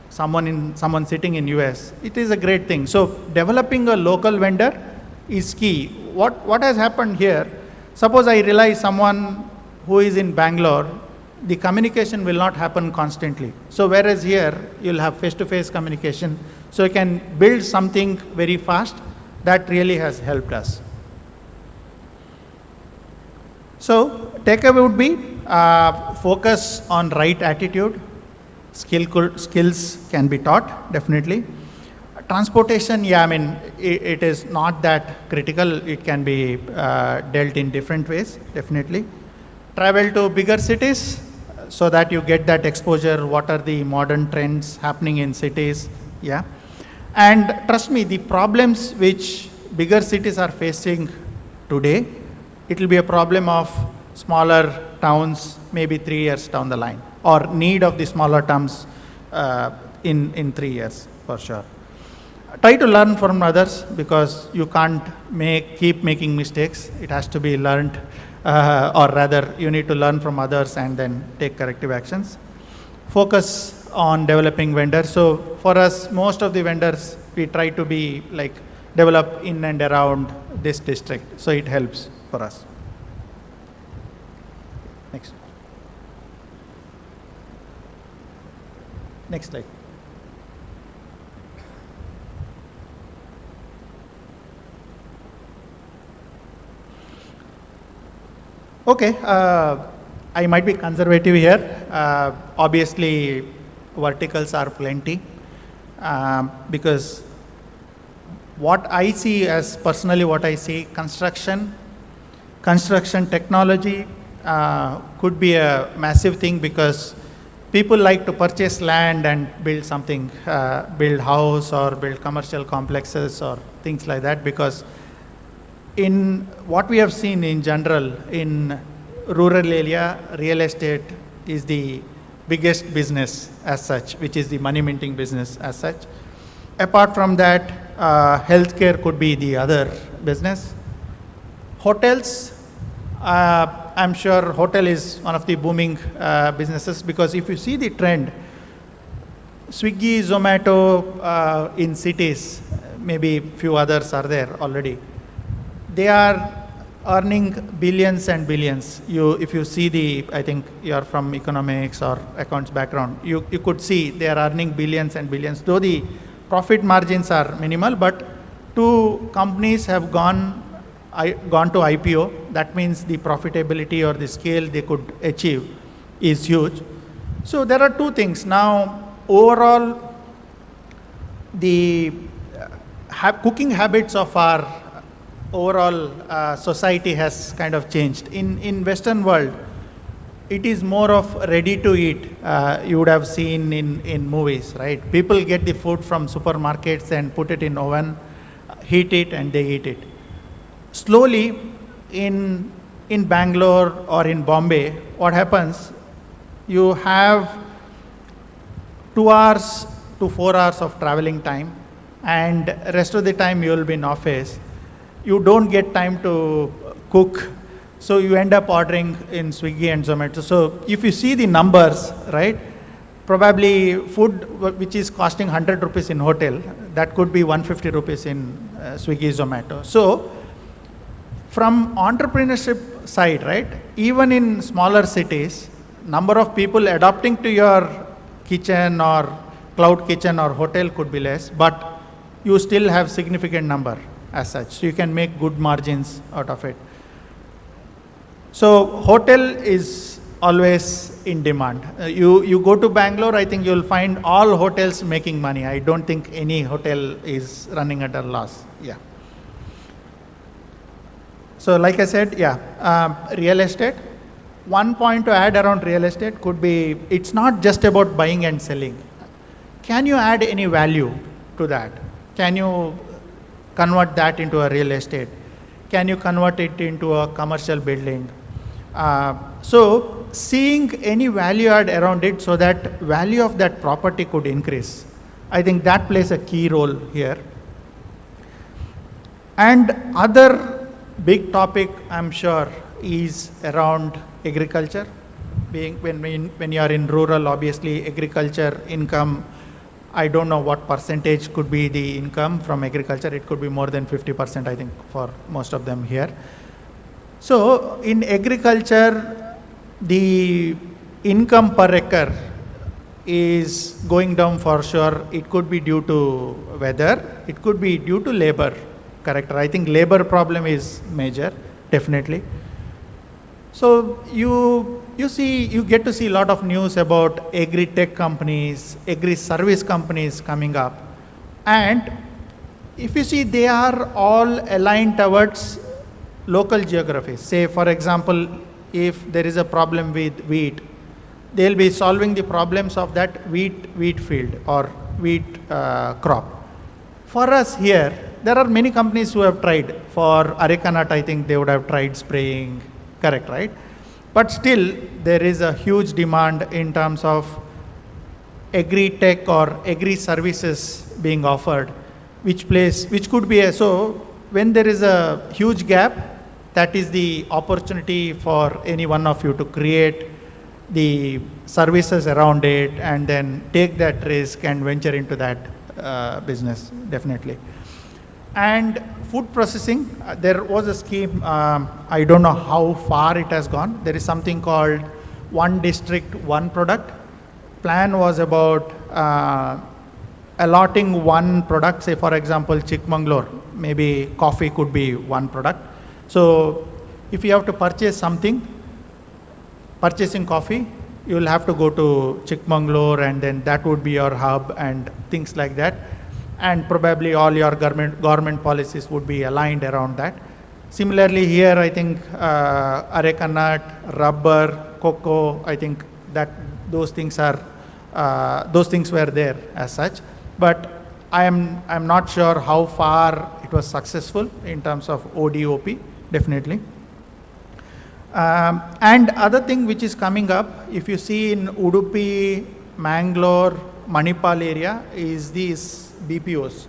someone sitting in US. It is a great thing. So developing a local vendor is key. What has happened here, suppose I rely someone who is in Bangalore, the communication will not happen constantly. So whereas here, you'll have face-to-face communication, so you can build something very fast. That really has helped us. So takeaway would be, focus on right attitude. Skills can be taught, definitely. Transportation, yeah, I mean, it is not that critical. It can be dealt in different ways, definitely. Travel to bigger cities so that you get that exposure. What are the modern trends happening in cities? Yeah. And trust me, the problems which bigger cities are facing today, it will be a problem of smaller towns maybe 3 years down the line, or need of the smaller towns in 3 years for sure. Try to learn from others, because you can't keep making mistakes. It has to be learned, or rather you need to learn from others and then take corrective actions. Focus on developing vendors. So for us, most of the vendors, we try to be like develop in and around this district, so it helps for us. Next slide. Okay, I might be conservative here. Obviously, verticals are plenty, because what I see as personally, what I see, construction technology could be a massive thing, because people like to purchase land and build something, build house or build commercial complexes or things like that, because in what we have seen in general in rural area, real estate is the biggest business as such, which is the money minting business as such. Apart from that, healthcare could be the other business. Hotels, I'm sure hotel is one of the booming businesses, because if you see the trend, Swiggy, Zomato in cities, maybe few others are there already. They are earning billions and billions. If you see the, I think you are from economics or accounts background, you could see they are earning billions and billions, though the profit margins are minimal, but two companies have gone to IPO. That means the profitability or the scale they could achieve is huge. So there are two things. Now, overall, the cooking habits of our overall society has kind of changed. In Western world, it is more of ready to eat. You would have seen in movies, right? People get the food from supermarkets and put it in oven, heat it, and they eat it. Slowly, in Bangalore or in Bombay, what happens, you have 2 hours to 4 hours of traveling time, and rest of the time you will be in office. You don't get time to cook, so you end up ordering in Swiggy and Zomato. So if you see the numbers, right, probably food which is costing 100 rupees in hotel, that could be 150 rupees in Swiggy, Zomato. So from entrepreneurship side, right, even in smaller cities, number of people adopting to your kitchen or cloud kitchen or hotel could be less, but you still have significant number as such. So you can make good margins out of it. So hotel is always in demand. You go to Bangalore, I think you'll find all hotels making money. I don't think any hotel is running at a loss. Yeah. So like I said, real estate. One point to add around real estate could be, it's not just about buying and selling. Can you add any value to that? Can you convert that into a real estate? Can you convert it into a commercial building? So seeing any value add around it so that value of that property could increase. I think that plays a key role here. And other big topic, I'm sure, is around agriculture. Being when you are in rural, obviously agriculture income, I don't know what percentage could be the income from agriculture. It could be more than 50%, I think, for most of them here. So in agriculture, the income per acre is going down for sure. It could be due to weather. It could be due to labor character. I think labor problem is major, definitely. So you get to see a lot of news about agri-tech companies, agri-service companies coming up. And if you see, they are all aligned towards local geographies. Say, for example, if there is a problem with wheat, they'll be solving the problems of that wheat field or wheat crop. For us here, there are many companies who have tried. For areca nut, I think they would have tried spraying, correct, right? But still, there is a huge demand in terms of agri-tech or agri-services being offered, which could be so when there is a huge gap, that is the opportunity for any one of you to create the services around it and then take that risk and venture into that business, definitely. And food processing, there was a scheme, I don't know how far it has gone. There is something called One District, One Product. Plan was about allotting one product, say for example, Chikmagalur, maybe coffee could be one product. So if you have to purchase something, purchasing coffee, you will have to go to Chikmagalur and then that would be your hub and things like that. And probably all your government policies would be aligned around that. Similarly here, I think areca nut, rubber, cocoa, I think that those things were there as such. But I'm not sure how far it was successful in terms of ODOP, definitely. And other thing which is coming up, if you see in Udupi, Mangalore, Manipal area, is these BPOs.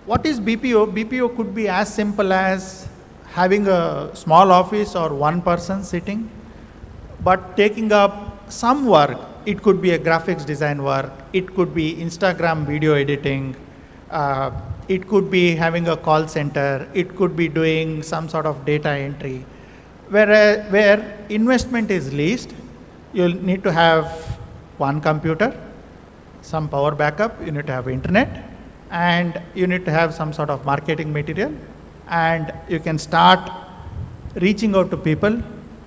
What is BPO? BPO could be as simple as having a small office or one person sitting, but taking up some work. It could be a graphics design work, it could be Instagram video editing, it could be having a call center, it could be doing some sort of data entry. Where investment is least, you'll need to have one computer, some power backup, you need to have internet, and you need to have some sort of marketing material, and you can start reaching out to people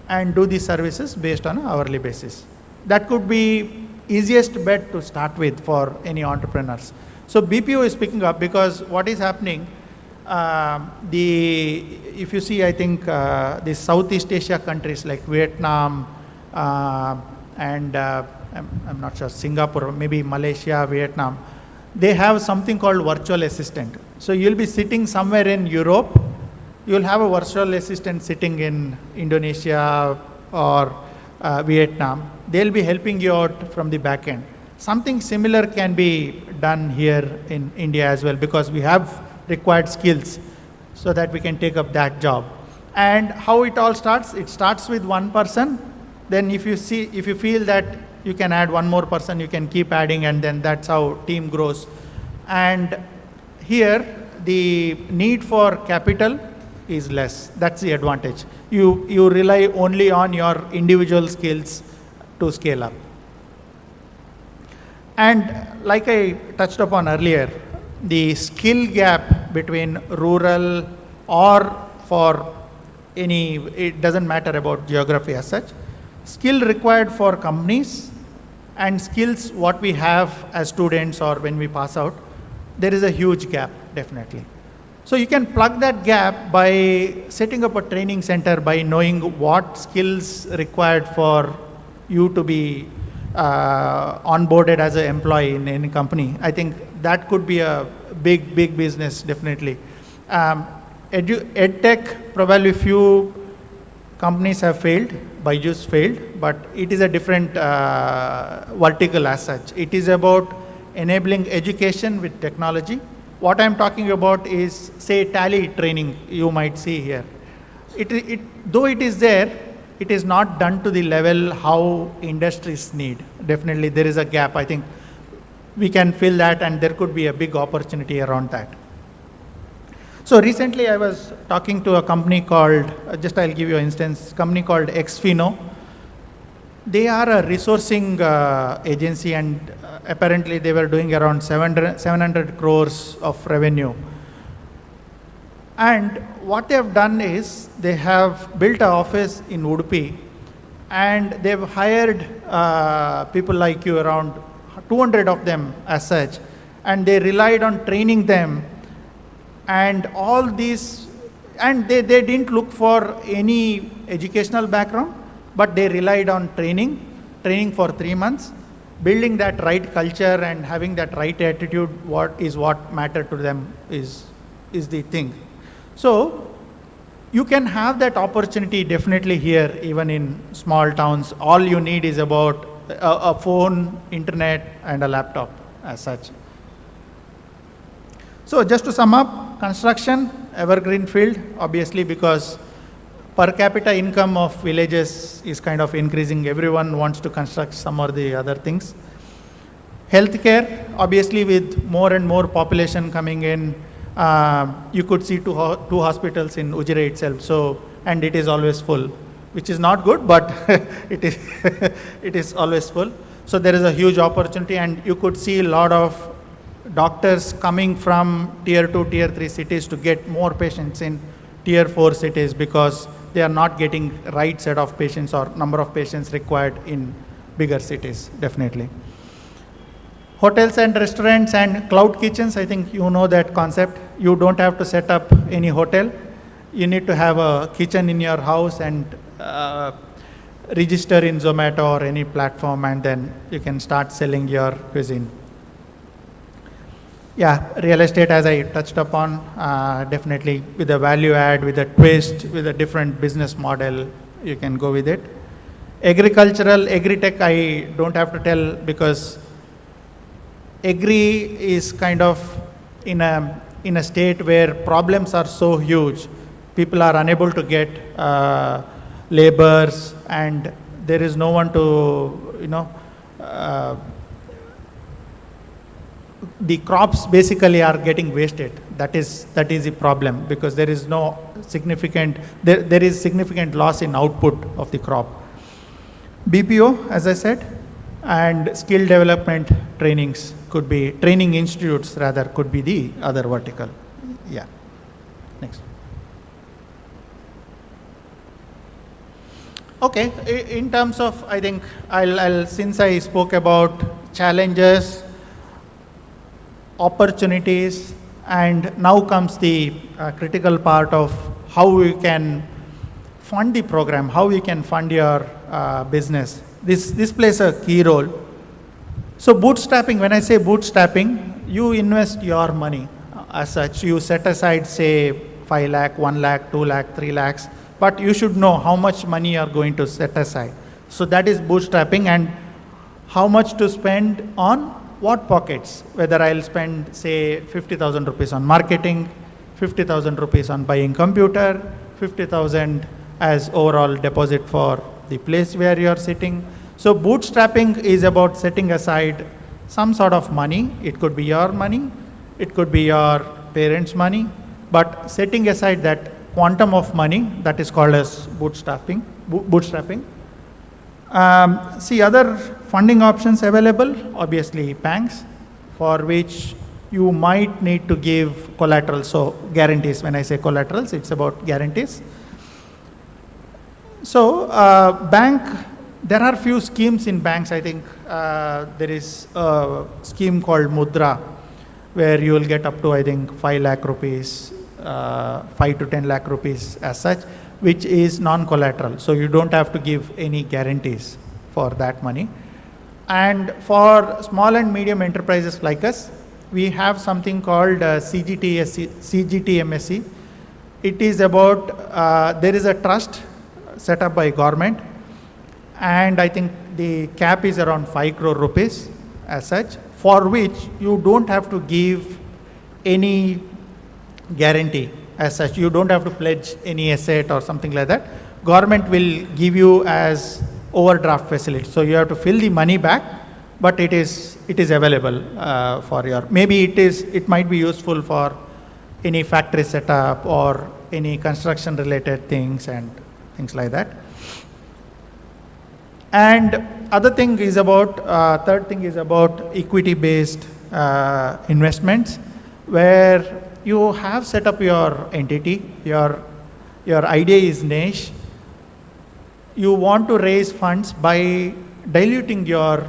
and do these services based on an hourly basis. That could be easiest bet to start with for any entrepreneurs. So BPO is picking up because what is happening, if you see, I think the Southeast Asia countries like Vietnam and I'm not sure, Singapore, maybe Malaysia, Vietnam, they have something called virtual assistant. So you'll be sitting somewhere in Europe, you'll have a virtual assistant sitting in Indonesia or Vietnam. They'll be helping you out from the back end. Something similar can be done here in India as well, because we have required skills so that we can take up that job. And how it all starts, it starts with one person. Then if you feel that you can add one more person, you can keep adding, and then that's how team grows. And here the need for capital is less. That's the advantage. You rely only on your individual skills to scale up. And like I touched upon earlier, the skill gap between rural or for any, it doesn't matter about geography as such, skill required for companies and skills what we have as students or when we pass out, there is a huge gap, definitely. So you can plug that gap by setting up a training center, by knowing what skills required for you to be onboarded as an employee in any company. I think that could be a big business, definitely. EdTech, probably few companies have failed, Byju's failed, but it is a different vertical as such. It is about enabling education with technology. What I'm talking about is, say, Tally training you might see here. Though it is there, it is not done to the level how industries need. Definitely there is a gap. I think we can fill that, and there could be a big opportunity around that. So recently I was talking to a company called, just I'll give you an instance, company called Xfino. They are a resourcing agency, and apparently they were doing around 700 crores of revenue. And what they have done is they have built an office in Udupi, and they've hired people like you, around 200 of them as such, and they relied on training them and all these, and they didn't look for any educational background, but they relied on training for 3 months, building that right culture and having that right attitude. What mattered to them is the thing. So you can have that opportunity definitely here, even in small towns. All you need is about a phone, internet, and a laptop as such. So just to sum up, construction, evergreen field, obviously, because per capita income of villages is kind of increasing. Everyone wants to construct some or the other things. Healthcare, obviously, with more and more population coming in, you could see two hospitals in Ujire itself. So, and it is always full, which is not good, but it is always full. So there is a huge opportunity, and you could see a lot of doctors coming from tier 2, tier 3 cities to get more patients in tier 4 cities, because they are not getting right set of patients or number of patients required in bigger cities, definitely. Hotels and restaurants and cloud kitchens, I think you know that concept. You don't have to set up any hotel. You need to have a kitchen in your house and register in Zomato or any platform, and then you can start selling your cuisine. Yeah, real estate, as I touched upon, definitely with a value add, with a twist, with a different business model, you can go with it. Agricultural, agri-tech, I don't have to tell, because agri is kind of in a state where problems are so huge. people are unable to get laborers, and there is no one to, the crops basically are getting wasted. That is the problem, because there is no significant, there is significant loss in output of the crop. BPO, as I said, and skill development trainings could be, training institutes rather, could be the other vertical. Yeah. Next. Okay, in terms of, I think I'll since I spoke about challenges, opportunities, and now comes the critical part of how we can fund the program, how we can fund your business. This plays a key role. So bootstrapping, when I say bootstrapping, you invest your money as such. You set aside, say, 5 lakh, 1 lakh, 2 lakh, 3 lakhs, but you should know how much money you are going to set aside. So that is bootstrapping, and how much to spend on what pockets, whether I'll spend, say, 50,000 rupees on marketing, 50,000 rupees on buying computer, 50,000 as overall deposit for the place where you are sitting. So bootstrapping is about setting aside some sort of money. It could be your money, it could be your parents' money, but setting aside that quantum of money, that is called as bootstrapping. See, other funding options available, obviously banks, for which you might need to give collateral, so guarantees. When I say collaterals, it's about guarantees. So bank, there are few schemes in banks. I think there is a scheme called Mudra, where you will get up to, I think, 5 lakh rupees, 5 to 10 lakh rupees as such, which is non-collateral. So you don't have to give any guarantees for that money. And for small and medium enterprises like us, we have something called CGTMSE. It is about, there is a trust set up by government, and I think the cap is around 5 crore rupees as such, for which you don't have to give any guarantee as such. You don't have to pledge any asset or something like that. Government will give you as overdraft facility. So you have to fill the money back, but it is available for your, maybe it might be useful for any factory setup or any construction related things and things like that. And other thing is about, third thing is about equity based investments, where you have set up your entity, your idea is niche, you want to raise funds by diluting your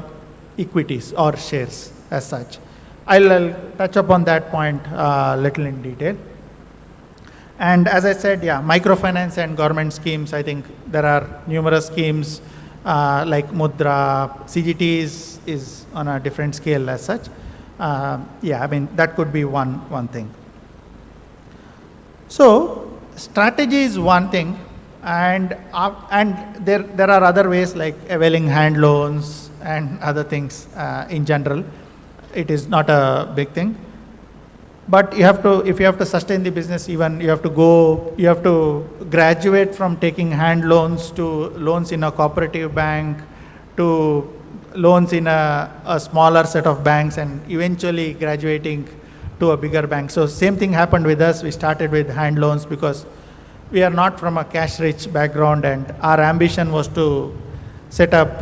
equities or shares as such. I'll touch upon that point little in detail. And as I said, yeah, microfinance and government schemes, I think there are numerous schemes like Mudra. CGT is on a different scale as such. Yeah, I mean, that could be one thing. So strategy is one thing, and there are other ways like availing hand loans and other things in general. It is not a big thing. But you have to, if you have to sustain the business, even you have to graduate from taking hand loans to loans in a cooperative bank to loans in a smaller set of banks, and eventually graduating to a bigger bank. So same thing happened with us. We started with hand loans because we are not from a cash-rich background, and our ambition was to set up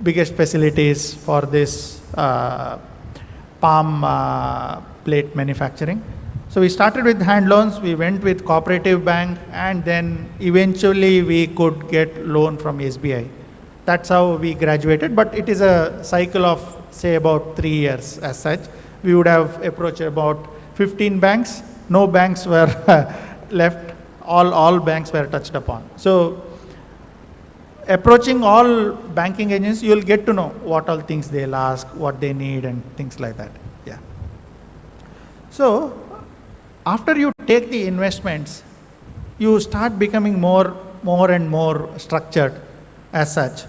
biggest facilities for this palm plate manufacturing. So we started with hand loans, we went with cooperative bank, and then eventually we could get loan from SBI. That's how we graduated, but it is a cycle of, say, about 3 years as such. We would have approached about 15 banks. No banks were left. All banks were touched upon. So approaching all banking agents, you'll get to know what all things they'll ask, what they need, and things like that. Yeah. So after you take the investments, you start becoming more and more structured as such.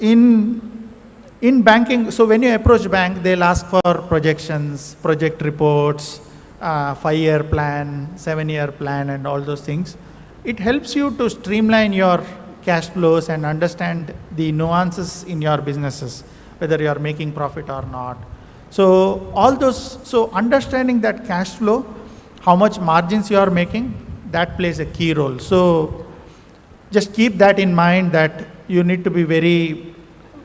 In banking, so when you approach bank, they'll ask for projections, project reports, 5-year plan, 7-year plan, and all those things. It helps you to streamline your cash flows and understand the nuances in your businesses, whether you are making profit or not. So all those, so understanding that cash flow, how much margins you are making, that plays a key role. So just keep that in mind, that you need to be very,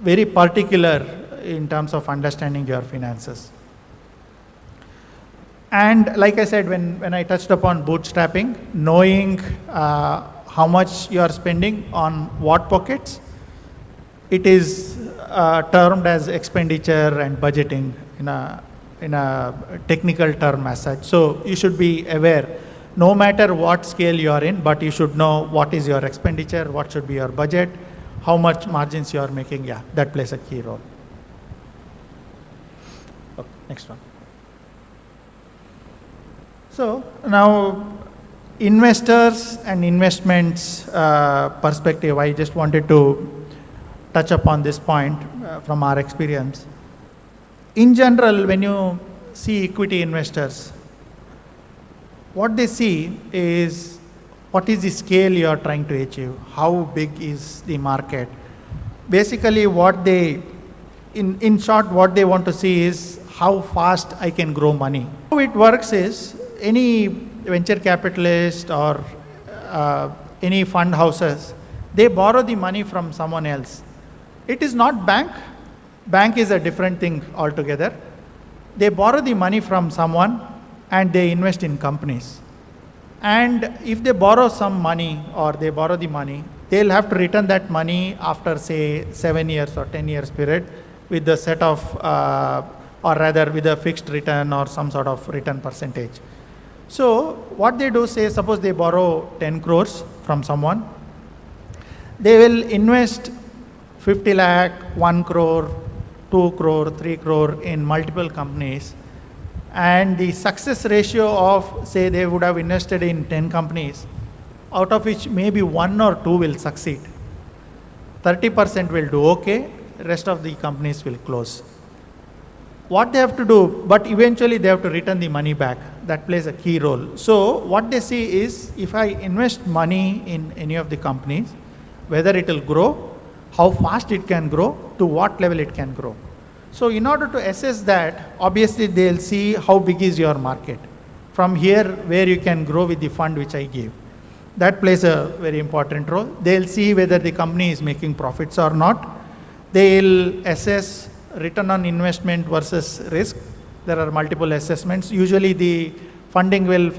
very particular in terms of understanding your finances. And like I said, when I touched upon bootstrapping, knowing how much you are spending on what pockets, it is termed as expenditure and budgeting in a technical term as such. So you should be aware, no matter what scale you are in, but you should know what is your expenditure, what should be your budget, how much margins you are making. Yeah, that plays a key role. Okay, next one. So now, investors and investments perspective, I just wanted to touch upon this point from our experience. In general, when you see equity investors, what they see is what is the scale you are trying to achieve, how big is the market. Basically, what they, in short, what they want to see is how fast I can grow money. How it works is, any venture capitalist or any fund houses, they borrow the money from someone else. It is not bank. Bank is a different thing altogether. They borrow the money from someone and they invest in companies. And if they borrow some money or they borrow the money, they'll have to return that money after, say, 7 years or 10 years period with the set of, or rather with a fixed return or some sort of return percentage. So what they do, say, suppose they borrow 10 crores from someone, they will invest 50 lakh, 1 crore, 2 crore, 3 crore in multiple companies. And the success ratio of, say, they would have invested in 10 companies, out of which maybe 1 or 2 will succeed. 30% will do okay, rest of the companies will close. What they have to do, but eventually they have to return the money back. That plays a key role. So what they see is, if I invest money in any of the companies, whether it will grow, how fast it can grow, to what level it can grow. So in order to assess that, obviously they'll see how big is your market. From here, where you can grow with the fund which I gave. That plays a very important role. They'll see whether the company is making profits or not. They'll assess return on investment versus risk. There are multiple assessments. Usually the funding will, for